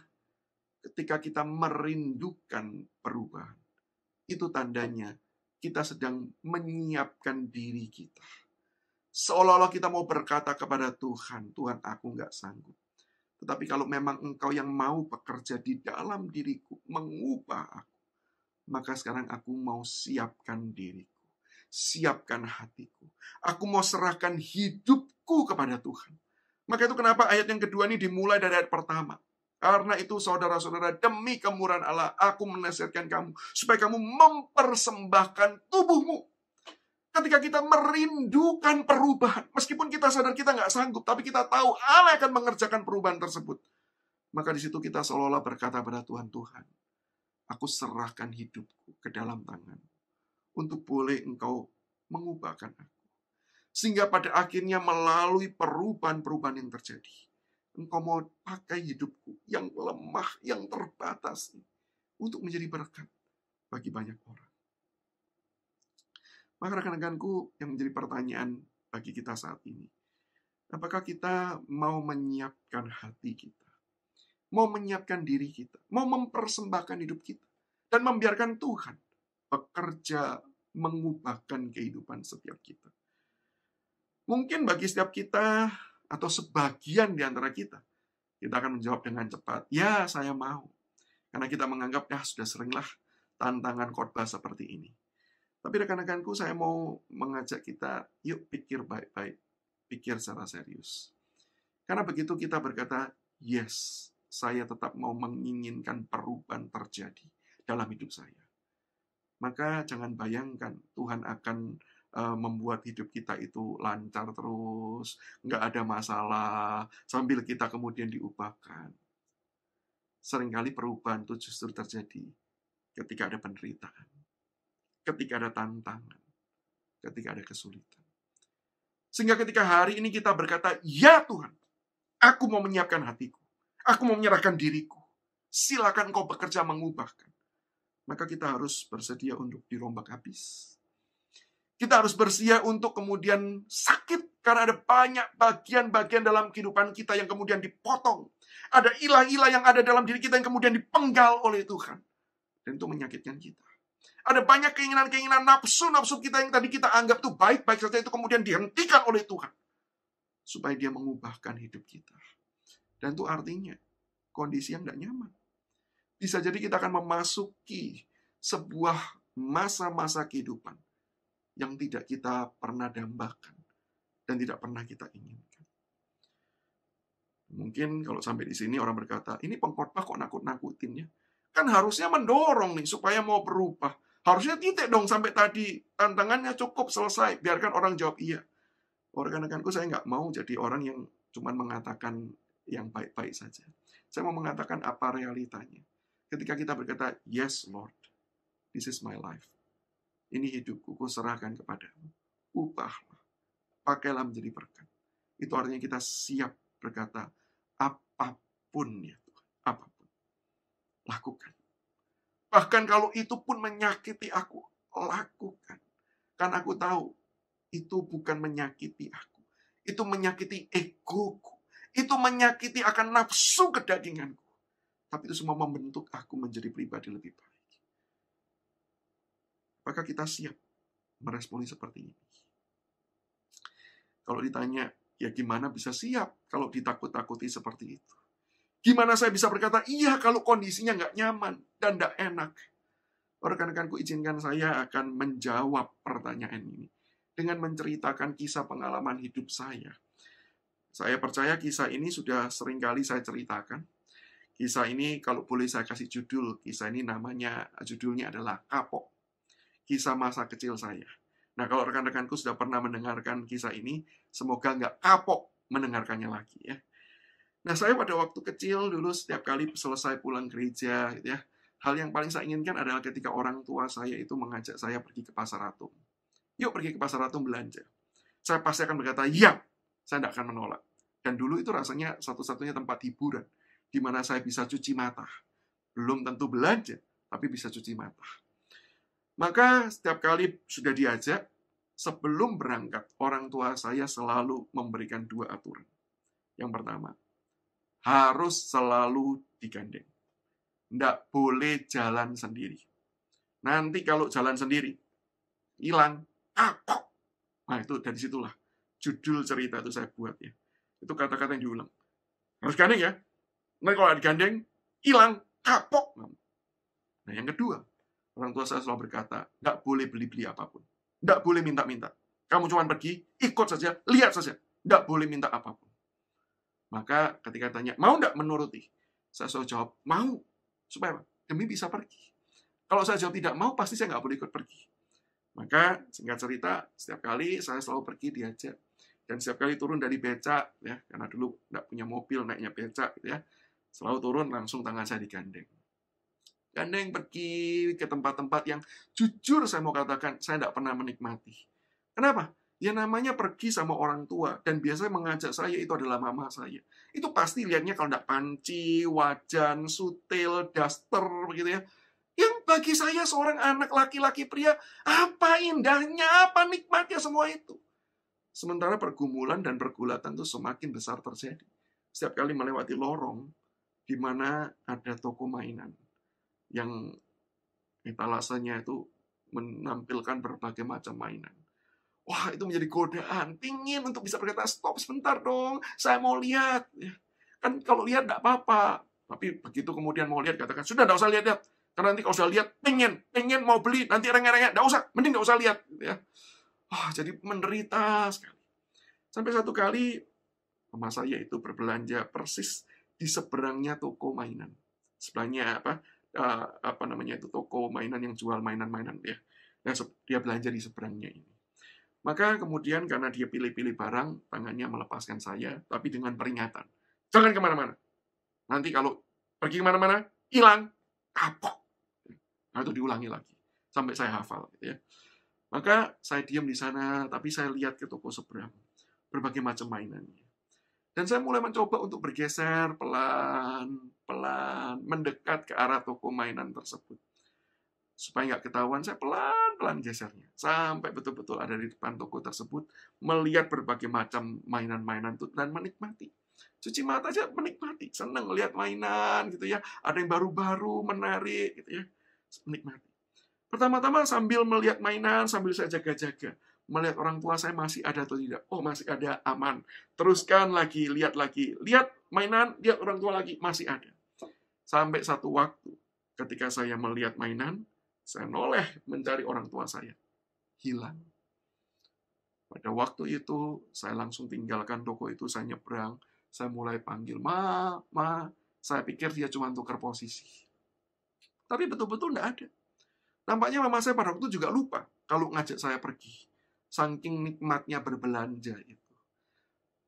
ketika kita merindukan perubahan, itu tandanya kita sedang menyiapkan diri kita. Seolah-olah kita mau berkata kepada Tuhan, Tuhan aku nggak sanggup. Tetapi kalau memang Engkau yang mau bekerja di dalam diriku, mengubah aku, maka sekarang aku mau siapkan diriku, siapkan hatiku. Aku mau serahkan hidupku kepada Tuhan. Maka itu kenapa ayat yang kedua ini dimulai dari ayat pertama. Karena itu saudara-saudara, demi kemurahan Allah, aku menasihatkan kamu, supaya kamu mempersembahkan tubuhmu. Ketika kita merindukan perubahan, meskipun kita sadar kita nggak sanggup, tapi kita tahu Allah akan mengerjakan perubahan tersebut. Maka di situ kita seolah-olah berkata pada Tuhan, Tuhan, aku serahkan hidupku ke dalam tangan untuk boleh Engkau mengubahkan aku. Sehingga pada akhirnya melalui perubahan-perubahan yang terjadi, Engkau mau pakai hidupku yang lemah, yang terbatas untuk menjadi berkat bagi banyak orang. Maka rekan-rekanku, yang menjadi pertanyaan bagi kita saat ini, apakah kita mau menyiapkan hati kita, mau menyiapkan diri kita, mau mempersembahkan hidup kita, dan membiarkan Tuhan bekerja mengubahkan kehidupan setiap kita. Mungkin bagi setiap kita, atau sebagian di antara kita akan menjawab dengan cepat, ya saya mau. Karena kita menganggap, ya sudah seringlah tantangan khotbah seperti ini. Tapi rekan-rekanku, saya mau mengajak kita, yuk pikir baik-baik, pikir secara serius. Karena begitu kita berkata, yes, saya tetap mau menginginkan perubahan terjadi dalam hidup saya. Maka jangan bayangkan Tuhan akan membuat hidup kita itu lancar terus, nggak ada masalah, sambil kita kemudian diubahkan. Seringkali perubahan itu justru terjadi ketika ada penderitaan, ketika ada tantangan, ketika ada kesulitan. Sehingga ketika hari ini kita berkata, ya Tuhan, aku mau menyiapkan hatiku, aku mau menyerahkan diriku, silakan Engkau bekerja mengubahkan. Maka kita harus bersedia untuk dirombak habis. Kita harus bersedia untuk kemudian sakit, karena ada banyak bagian-bagian dalam kehidupan kita yang kemudian dipotong. Ada ilah-ilah yang ada dalam diri kita yang kemudian dipenggal oleh Tuhan. Dan itu menyakitkan kita. Ada banyak keinginan-keinginan nafsu-nafsu kita yang tadi kita anggap itu baik-baik saja, itu kemudian dihentikan oleh Tuhan. Supaya dia mengubahkan hidup kita. Dan itu artinya kondisi yang tidak nyaman. Bisa jadi kita akan memasuki sebuah masa-masa kehidupan yang tidak kita pernah dambakan dan tidak pernah kita inginkan. Mungkin kalau sampai di sini orang berkata, ini pengkhotbah kok nakut-nakutin ya? Kan harusnya mendorong nih supaya mau berubah. Harusnya titik dong sampai tadi, tantangannya cukup selesai, biarkan orang jawab iya. Rekan-rekanku, saya nggak mau jadi orang yang cuma mengatakan yang baik-baik saja. Saya mau mengatakan apa realitanya. Ketika kita berkata, yes Lord, this is my life. Ini hidupku, ku serahkan kepadamu. Ubahlah, pakailah menjadi berkat. Itu artinya kita siap berkata, apapun ya Tuhan, apapun. Lakukan. Bahkan kalau itu pun menyakiti aku, lakukan. Karena aku tahu, itu bukan menyakiti aku. Itu menyakiti egoku. Itu menyakiti akan nafsu kedaginganku. Tapi itu semua membentuk aku menjadi pribadi lebih baik. Apakah kita siap meresponi seperti ini? Kalau ditanya, ya gimana bisa siap kalau ditakut-takuti seperti itu? Gimana saya bisa berkata, iya kalau kondisinya nggak nyaman dan nggak enak? Rekan-rekanku, izinkan saya akan menjawab pertanyaan ini dengan menceritakan kisah pengalaman hidup saya. Saya percaya kisah ini sudah seringkali saya ceritakan. Kisah ini kalau boleh saya kasih judul, kisah ini judulnya adalah Kapok. Kisah masa kecil saya. Nah, kalau rekan-rekanku sudah pernah mendengarkan kisah ini, semoga nggak kapok mendengarkannya lagi ya. Nah, saya pada waktu kecil dulu setiap kali selesai pulang gereja, gitu ya, hal yang paling saya inginkan adalah ketika orang tua saya itu mengajak saya pergi ke Pasar Atom. Yuk pergi ke Pasar Atom belanja. Saya pasti akan berkata, ya, saya tidak akan menolak. Dan dulu itu rasanya satu-satunya tempat hiburan, di mana saya bisa cuci mata. Belum tentu belanja, tapi bisa cuci mata. Maka setiap kali sudah diajak, sebelum berangkat, orang tua saya selalu memberikan 2 aturan. Yang pertama, harus selalu digandeng. Tidak boleh jalan sendiri. Nanti kalau jalan sendiri, hilang, kapok. Nah itu dari situlah judul cerita itu saya buat ya. Itu kata-kata yang diulang. Harus gandeng ya. Nanti kalau digandeng, hilang, kapok. Nah yang kedua, orang tua saya selalu berkata, nggak boleh beli-beli apapun. Nggak boleh minta-minta. Kamu cuma pergi, ikut saja, lihat saja. Nggak boleh minta apapun. Maka ketika tanya, mau nggak menuruti? Saya selalu jawab, mau. Supaya apa? Demi bisa pergi. Kalau saya jawab tidak mau, pasti saya nggak boleh ikut pergi. Maka singkat cerita, setiap kali saya selalu pergi diajak. Dan setiap kali turun dari becak, ya, karena dulu nggak punya mobil, naiknya becak, gitu ya, selalu turun, langsung tangan saya digandeng. Gandeng pergi ke tempat-tempat yang jujur saya mau katakan, saya tidak pernah menikmati. Kenapa? Ya namanya pergi sama orang tua, dan biasanya mengajak saya itu adalah mama saya. Itu pasti lihatnya kalau tidak panci, wajan, sutil, daster, begitu ya. Yang bagi saya seorang anak laki-laki pria, apa indahnya, apa nikmatnya semua itu. Sementara pergumulan dan pergulatan itu semakin besar terjadi. Setiap kali melewati lorong, di mana ada toko mainan, yang etalasenya itu menampilkan berbagai macam mainan. Wah, itu menjadi godaan. Pingin untuk bisa berkata, stop sebentar dong, saya mau lihat. Kan kalau lihat tidak apa-apa. Tapi begitu kemudian mau lihat, katakan, sudah tidak usah lihat-lihat. Karena nanti kalau sudah lihat, pengen mau beli, nanti rengek-rengek, tidak usah, mending tidak usah lihat. Jadi menderita sekali. Sampai satu kali, mama saya itu berbelanja persis di seberangnya toko mainan. Sebelahnya toko mainan yang jual mainan-mainan ya. Nah, dia belanja di seberangnya ini. Maka kemudian karena dia pilih-pilih barang, tangannya melepaskan saya, tapi dengan peringatan. Jangan kemana-mana. Nanti kalau pergi kemana-mana, hilang, kapok. Nah, itu diulangi lagi. Sampai saya hafal. Gitu ya. Maka saya diam di sana, tapi saya lihat ke toko seberang. Berbagai macam mainannya. Dan saya mulai mencoba untuk bergeser pelan-pelan, mendekat ke arah toko mainan tersebut. Supaya nggak ketahuan, saya pelan-pelan gesernya. Sampai betul-betul ada di depan toko tersebut, melihat berbagai macam mainan-mainan itu, dan menikmati. Cuci mata aja menikmati, senang lihat mainan, gitu ya. Ada yang baru-baru, menarik, gitu ya. Menikmati. Pertama-tama sambil melihat mainan, sambil saya jaga-jaga. Melihat orang tua saya masih ada atau tidak. Oh, masih ada, aman. Teruskan lagi, lihat lagi. Lihat mainan, lihat orang tua lagi, masih ada. Sampai satu waktu, ketika saya melihat mainan, saya noleh mencari orang tua saya. Hilang. Pada waktu itu, saya langsung tinggalkan toko itu, saya nyebrang. Saya mulai panggil, Ma. Saya pikir dia cuma tukar posisi. Tapi betul-betul tidak ada. Nampaknya mama saya pada waktu itu juga lupa kalau ngajak saya pergi. Saking nikmatnya berbelanja itu.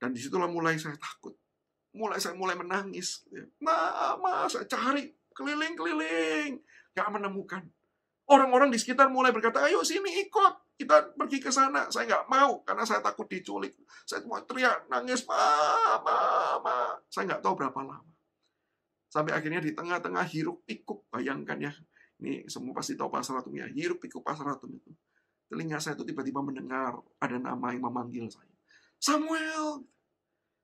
Dan disitulah mulai saya takut. Saya mulai menangis. Mama, saya cari keliling-keliling. Gak menemukan. Orang-orang di sekitar mulai berkata, ayo sini ikut. Kita pergi ke sana. Saya nggak mau karena saya takut diculik. Saya cuma teriak, nangis, Mama. Saya nggak tahu berapa lama. Sampai akhirnya di tengah-tengah hiruk pikuk, bayangkan ya. Ini semua pasti tahu Pasratum ya. Hiruk pikuk Pasratum itu. Telinga saya itu tiba-tiba mendengar ada nama yang memanggil saya. Samuel!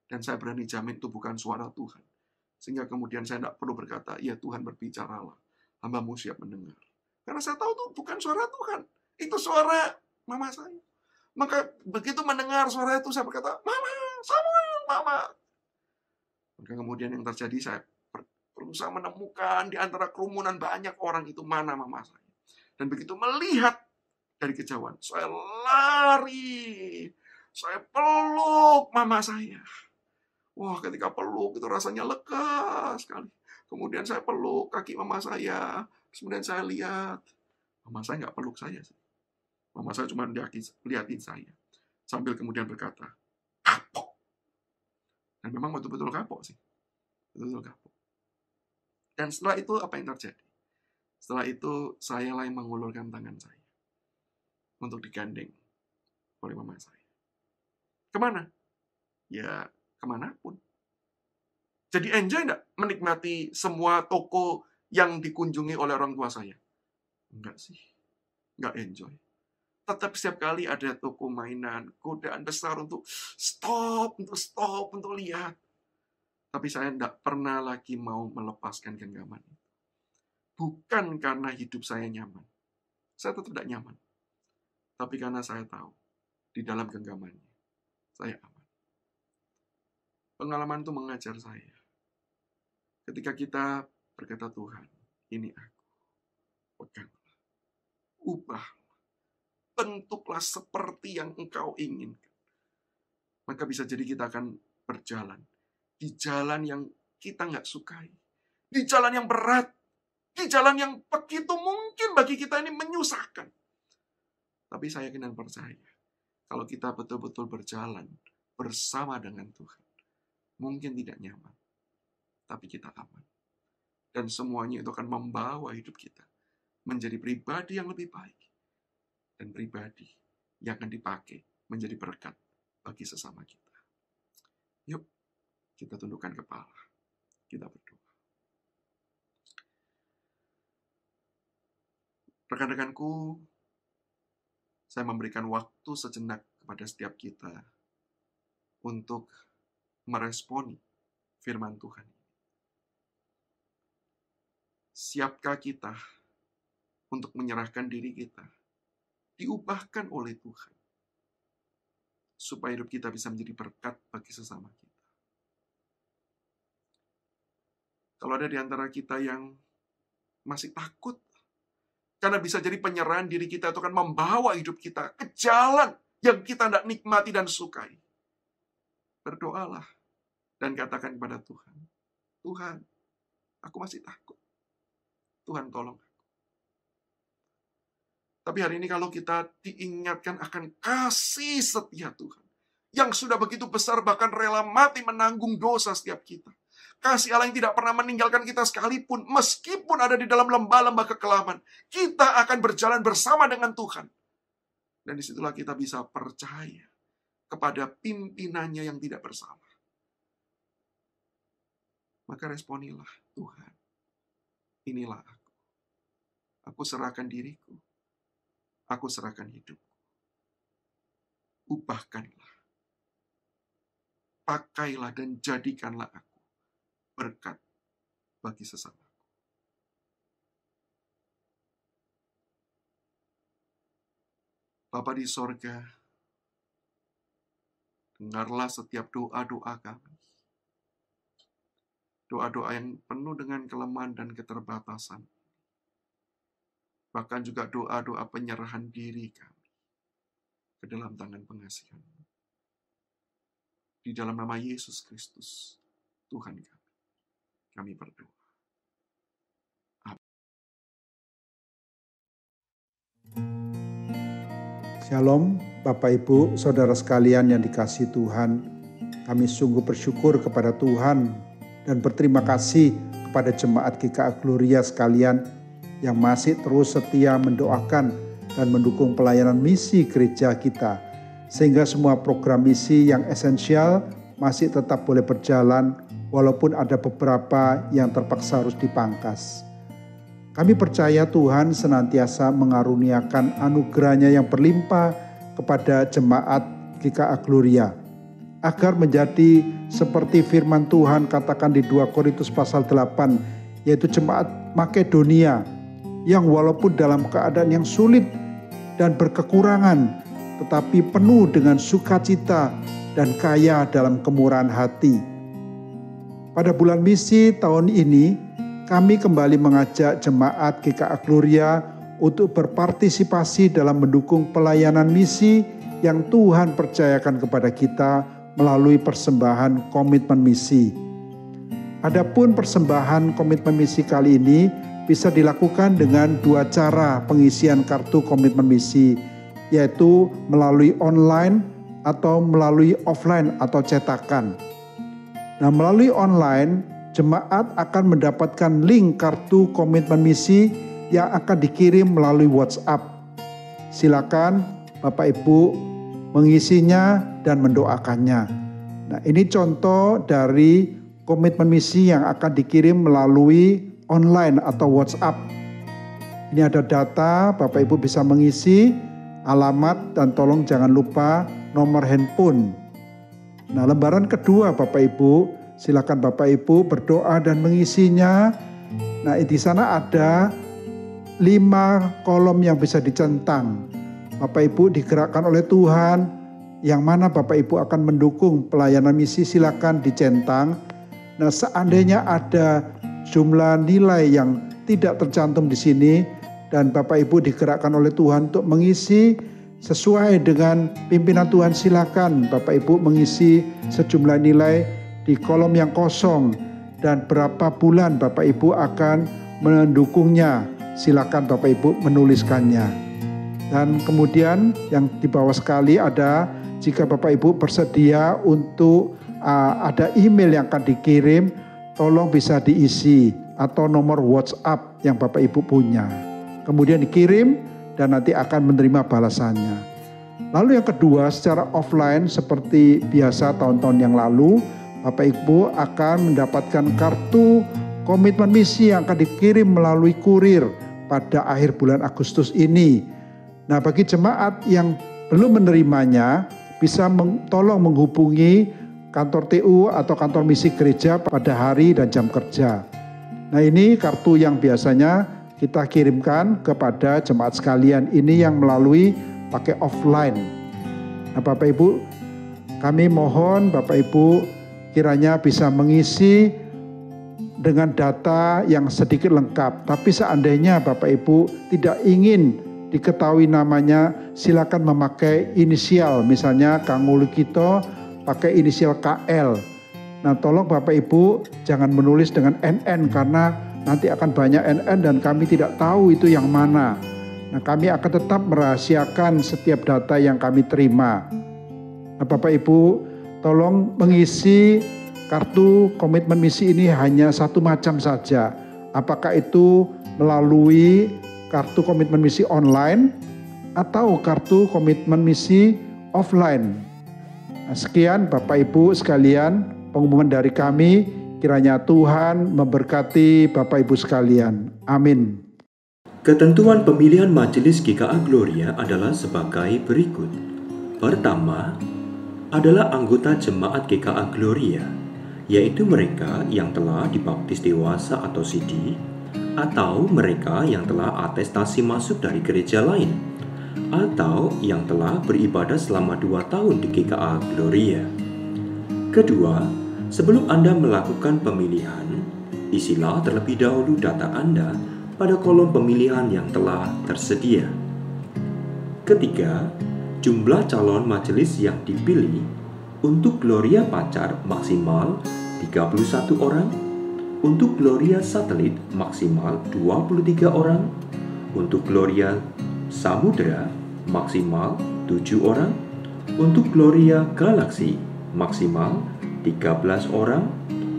Dan saya berani jamin itu bukan suara Tuhan. Sehingga kemudian saya tidak perlu berkata, ya Tuhan berbicaralah. Hamba-Mu siap mendengar. Karena saya tahu itu bukan suara Tuhan. Itu suara mama saya. Maka begitu mendengar suara itu saya berkata, Mama, Samuel, Mama. Maka kemudian yang terjadi saya berusaha menemukan di antara kerumunan banyak orang itu mana mama saya. Dan begitu melihat dari kejauhan, saya lari. Saya peluk mama saya. Wah, ketika peluk itu rasanya lega sekali. Kemudian saya peluk kaki mama saya. Kemudian saya lihat. Mama saya nggak peluk saya sih. Mama saya cuma liatin saya. Sambil kemudian berkata, kapok. Dan memang betul-betul kapok sih. Betul-betul kapok. Dan setelah itu apa yang terjadi? Setelah itu saya yang mengulurkan tangan saya. Untuk digandeng oleh mama saya. Kemana? Ya, kemanapun. Jadi enjoy enggak menikmati semua toko yang dikunjungi oleh orang tua saya? Enggak sih. Enggak enjoy. Tetap setiap kali ada toko mainan, godaan besar untuk stop, untuk lihat. Tapi saya enggak pernah lagi mau melepaskan genggaman itu. Bukan karena hidup saya nyaman. Saya tetap tidak nyaman. Tapi karena saya tahu, di dalam genggamannya, saya aman. Pengalaman itu mengajar saya. Ketika kita berkata, Tuhan, ini aku. Peganglah. Ubahlah. Bentuklah seperti yang Engkau inginkan. Maka bisa jadi kita akan berjalan. Di jalan yang kita nggak sukai. Di jalan yang berat. Di jalan yang begitu mungkin bagi kita ini menyusahkan. Tapi saya yakin dan percaya. Kalau kita betul-betul berjalan bersama dengan Tuhan. Mungkin tidak nyaman. Tapi kita aman. Dan semuanya itu akan membawa hidup kita menjadi pribadi yang lebih baik. Dan pribadi yang akan dipakai menjadi berkat bagi sesama kita. Yuk, kita tundukkan kepala. Kita berdoa. Rekan-rekanku, saya memberikan waktu sejenak kepada setiap kita untuk meresponi firman Tuhan. Siapkah kita untuk menyerahkan diri kita, diubahkan oleh Tuhan, supaya hidup kita bisa menjadi berkat bagi sesama kita. Kalau ada di antara kita yang masih takut, karena bisa jadi penyerahan diri kita itu akan membawa hidup kita ke jalan yang kita tidak nikmati dan sukai. Berdoalah dan katakan kepada Tuhan, Tuhan, aku masih takut. Tuhan tolong aku. Tapi hari ini kalau kita diingatkan akan kasih setia Tuhan, yang sudah begitu besar bahkan rela mati menanggung dosa setiap kita. Kasih Allah yang tidak pernah meninggalkan kita sekalipun, meskipun ada di dalam lembah-lembah kekelaman, kita akan berjalan bersama dengan Tuhan. Dan disitulah kita bisa percaya kepada pimpinannya yang tidak bersalah. Maka responilah, Tuhan, inilah aku. Aku serahkan diriku. Aku serahkan hidupku. Ubahkanlah. Pakailah dan jadikanlah aku berkat bagi sesamaku. Bapa di sorga, dengarlah setiap doa-doa kami. Doa-doa yang penuh dengan kelemahan dan keterbatasan. Bahkan juga doa-doa penyerahan diri kami ke dalam tangan pengasihan-Mu. Di dalam nama Yesus Kristus, Tuhan kami berdoa. Shalom, Bapak Ibu, Saudara sekalian yang dikasihi Tuhan. Kami sungguh bersyukur kepada Tuhan dan berterima kasih kepada jemaat GKA Gloria sekalian yang masih terus setia mendoakan dan mendukung pelayanan misi gereja kita. Sehingga semua program misi yang esensial masih tetap boleh berjalan walaupun ada beberapa yang terpaksa harus dipangkas. Kami percaya Tuhan senantiasa mengaruniakan anugerah-Nya yang berlimpah kepada jemaat GKA Gloria, agar menjadi seperti firman Tuhan katakan di 2 Korintus pasal 8, yaitu jemaat Makedonia yang walaupun dalam keadaan yang sulit dan berkekurangan, tetapi penuh dengan sukacita dan kaya dalam kemurahan hati. Pada bulan misi tahun ini, kami kembali mengajak jemaat GKA Gloria untuk berpartisipasi dalam mendukung pelayanan misi yang Tuhan percayakan kepada kita melalui persembahan komitmen misi. Adapun persembahan komitmen misi kali ini bisa dilakukan dengan 2 cara pengisian kartu komitmen misi, yaitu melalui online atau melalui offline atau cetakan. Nah, melalui online, jemaat akan mendapatkan link kartu komitmen misi yang akan dikirim melalui WhatsApp. Silakan Bapak Ibu mengisinya dan mendoakannya. Nah, ini contoh dari komitmen misi yang akan dikirim melalui online atau WhatsApp. Ini ada data, Bapak Ibu bisa mengisi alamat dan tolong jangan lupa nomor handphone. Nah, lembaran kedua Bapak Ibu, silakan Bapak Ibu berdoa dan mengisinya. Nah, di sana ada 5 kolom yang bisa dicentang. Bapak Ibu digerakkan oleh Tuhan, yang mana Bapak Ibu akan mendukung pelayanan misi silakan dicentang. Nah, seandainya ada jumlah nilai yang tidak tercantum di sini dan Bapak Ibu digerakkan oleh Tuhan untuk mengisi sesuai dengan pimpinan Tuhan, silakan Bapak Ibu mengisi sejumlah nilai di kolom yang kosong dan berapa bulan Bapak Ibu akan mendukungnya. Silakan Bapak Ibu menuliskannya. Dan kemudian yang di bawah sekali ada, jika Bapak Ibu bersedia untuk ada email yang akan dikirim, tolong bisa diisi atau nomor WhatsApp yang Bapak Ibu punya. Kemudian dikirim dan nanti akan menerima balasannya. Lalu yang kedua, secara offline seperti biasa tahun-tahun yang lalu, Bapak Ibu akan mendapatkan kartu komitmen misi yang akan dikirim melalui kurir pada akhir bulan Agustus ini. Nah, bagi jemaat yang belum menerimanya, bisa tolong menghubungi kantor TU atau kantor misi gereja pada hari dan jam kerja. Nah, ini kartu yang biasanya kita kirimkan kepada jemaat sekalian ini yang melalui pakai offline. Nah, Bapak Ibu, kami mohon Bapak Ibu kiranya bisa mengisi dengan data yang sedikit lengkap. Tapi seandainya Bapak Ibu tidak ingin diketahui namanya, silakan memakai inisial. Misalnya Kang Ulikito pakai inisial KL. Nah, tolong Bapak Ibu jangan menulis dengan NN karena nanti akan banyak NN dan kami tidak tahu itu yang mana. Nah, kami akan tetap merahasiakan setiap data yang kami terima. Nah, Bapak Ibu tolong mengisi kartu komitmen misi ini hanya satu macam saja. Apakah itu melalui kartu komitmen misi online atau kartu komitmen misi offline. Nah, sekian Bapak Ibu sekalian pengumuman dari kami, kiranya Tuhan memberkati Bapak Ibu sekalian. Amin. Ketentuan pemilihan Majelis GKA Gloria adalah sebagai berikut. Pertama, adalah anggota jemaat GKA Gloria, yaitu mereka yang telah dibaptis dewasa atau CD, atau mereka yang telah atestasi masuk dari gereja lain, atau yang telah beribadah selama 2 tahun di GKA Gloria. Kedua, sebelum Anda melakukan pemilihan, isilah terlebih dahulu data Anda pada kolom pemilihan yang telah tersedia. Ketiga, jumlah calon majelis yang dipilih untuk Gloria Pacar maksimal 31 orang, untuk Gloria Satelit maksimal 23 orang, untuk Gloria Samudra maksimal 7 orang, untuk Gloria Galaksi maksimal 13 orang,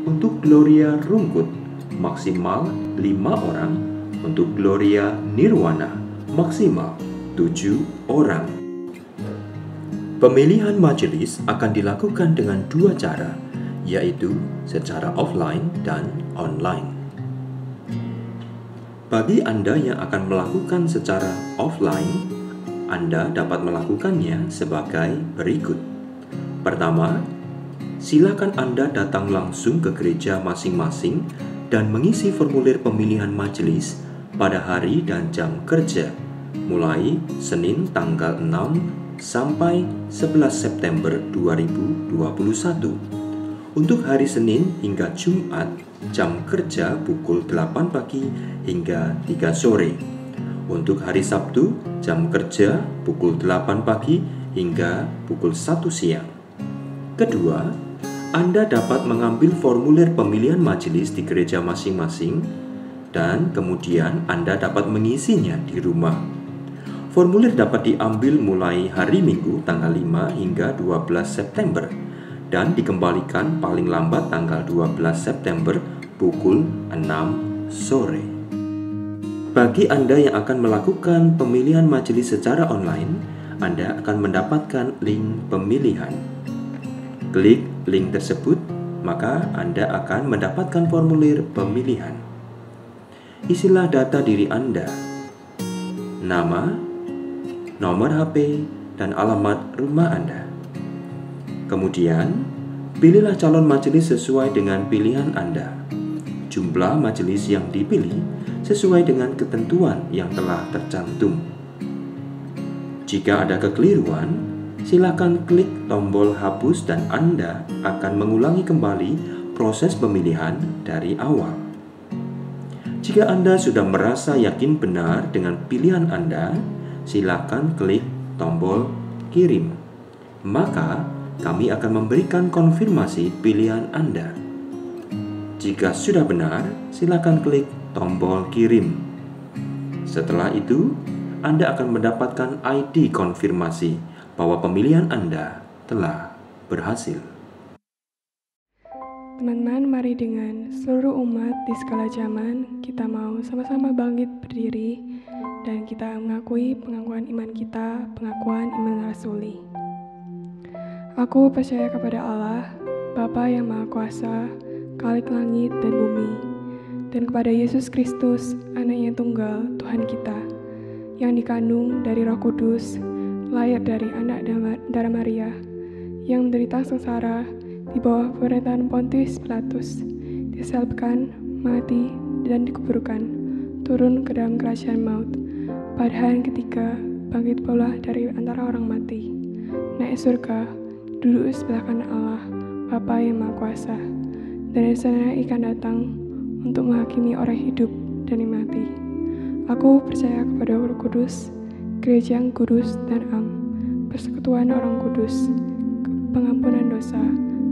untuk Gloria Rungkut maksimal 5 orang, untuk Gloria Nirwana maksimal 7 orang. Pemilihan majelis akan dilakukan dengan 2 cara, yaitu secara offline dan online. Bagi Anda yang akan melakukan secara offline, Anda dapat melakukannya sebagai berikut. Pertama, silakan Anda datang langsung ke gereja masing-masing dan mengisi formulir pemilihan majelis pada hari dan jam kerja, mulai Senin tanggal 6 sampai 11 September 2021. Untuk hari Senin hingga Jumat, jam kerja pukul 8 pagi hingga 3 sore. Untuk hari Sabtu, jam kerja pukul 8 pagi hingga pukul 1 siang. Kedua, Anda dapat mengambil formulir pemilihan majelis di gereja masing-masing dan kemudian Anda dapat mengisinya di rumah. Formulir dapat diambil mulai hari Minggu tanggal 5 hingga 12 September dan dikembalikan paling lambat tanggal 12 September pukul 6 sore. Bagi Anda yang akan melakukan pemilihan majelis secara online, Anda akan mendapatkan link pemilihan. Klik link tersebut, maka Anda akan mendapatkan formulir pemilihan. Isilah data diri Anda, nama, nomor HP, dan alamat rumah Anda. Kemudian, pilihlah calon majelis sesuai dengan pilihan Anda. Jumlah majelis yang dipilih sesuai dengan ketentuan yang telah tercantum. Jika ada kekeliruan, silakan klik tombol hapus dan Anda akan mengulangi kembali proses pemilihan dari awal. Jika Anda sudah merasa yakin benar dengan pilihan Anda, silakan klik tombol kirim. Maka, kami akan memberikan konfirmasi pilihan Anda. Jika sudah benar, silakan klik tombol kirim. Setelah itu, Anda akan mendapatkan ID konfirmasi bahwa pemilihan Anda telah berhasil. Teman-teman, mari dengan seluruh umat di segala zaman, kita mau sama-sama bangkit berdiri dan kita mengakui pengakuan iman kita, pengakuan iman rasuli. Aku percaya kepada Allah, Bapa yang Maha Kuasa, Khalik langit dan bumi, dan kepada Yesus Kristus, Anaknya Tunggal, Tuhan kita, yang dikandung dari Roh Kudus, lahir dari anak darah Maria, yang menderita sengsara di bawah pemerintahan Pontius Pilatus, disalibkan, mati, dan dikuburkan, turun ke dalam kerajaan maut. Pada hari ketiga, bangkit pula dari antara orang mati, naik surga, duduk di sebelah kanan Allah, Bapa yang Maha Kuasa, dan dari sana akan datang untuk menghakimi orang hidup dan yang mati. Aku percaya kepada Roh Kudus, gereja yang kudus dan am, persekutuan orang kudus, pengampunan dosa,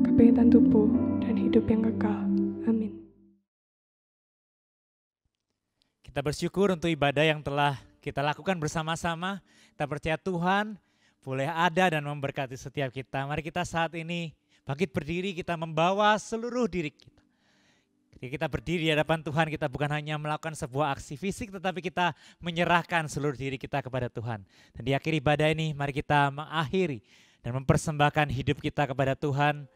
kebangkitan tubuh, dan hidup yang kekal. Amin. Kita bersyukur untuk ibadah yang telah kita lakukan bersama-sama. Kita percaya Tuhan boleh ada dan memberkati setiap kita. Mari kita saat ini bangkit berdiri, kita membawa seluruh diri kita. Ketika kita berdiri di hadapan Tuhan, kita bukan hanya melakukan sebuah aksi fisik, tetapi kita menyerahkan seluruh diri kita kepada Tuhan. Dan di akhir ibadah ini, mari kita mengakhiri dan mempersembahkan hidup kita kepada Tuhan.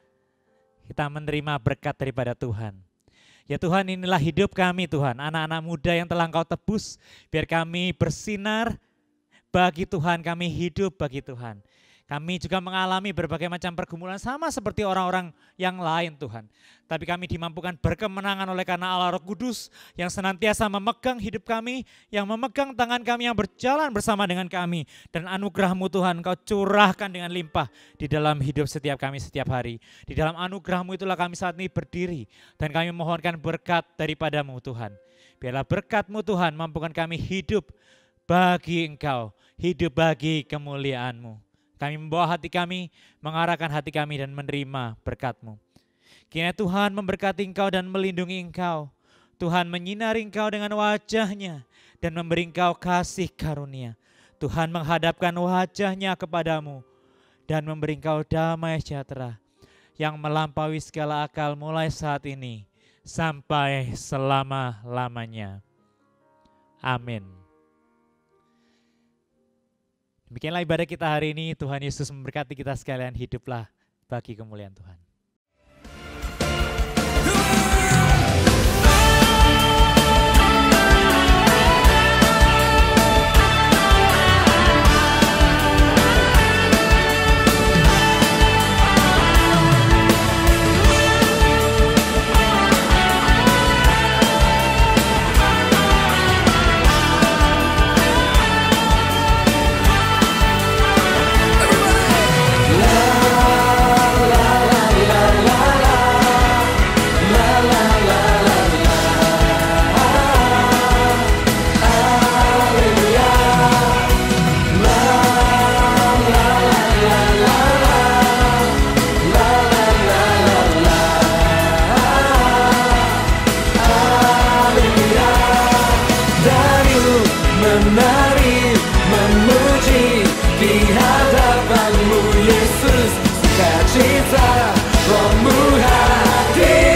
Kita menerima berkat daripada Tuhan. Ya Tuhan, inilah hidup kami Tuhan, anak-anak muda yang telah Engkau tebus, biar kami bersinar bagi Tuhan, kami hidup bagi Tuhan. Kami juga mengalami berbagai macam pergumulan sama seperti orang-orang yang lain Tuhan. Tapi kami dimampukan berkemenangan oleh karena Allah Roh Kudus yang senantiasa memegang hidup kami, yang memegang tangan kami, yang berjalan bersama dengan kami. Dan anugerah-Mu Tuhan Engkau curahkan dengan limpah di dalam hidup setiap kami setiap hari. Di dalam anugerah-Mu itulah kami saat ini berdiri dan kami mohonkan berkat daripada-Mu Tuhan. Biarlah berkat-Mu Tuhan mampukan kami hidup bagi Engkau, hidup bagi kemuliaan-Mu. Kami membawa hati kami, mengarahkan hati kami dan menerima berkat-Mu. Kiranya Tuhan memberkati Engkau dan melindungi Engkau. Tuhan menyinari Engkau dengan wajah-Nya dan memberi Engkau kasih karunia. Tuhan menghadapkan wajah-Nya kepadamu dan memberi Engkau damai sejahtera yang melampaui segala akal mulai saat ini sampai selama-lamanya. Amin. Demikianlah ibadah kita hari ini. Tuhan Yesus memberkati kita sekalian. Hiduplah bagi kemuliaan Tuhan. sukacita, rohmu hadir.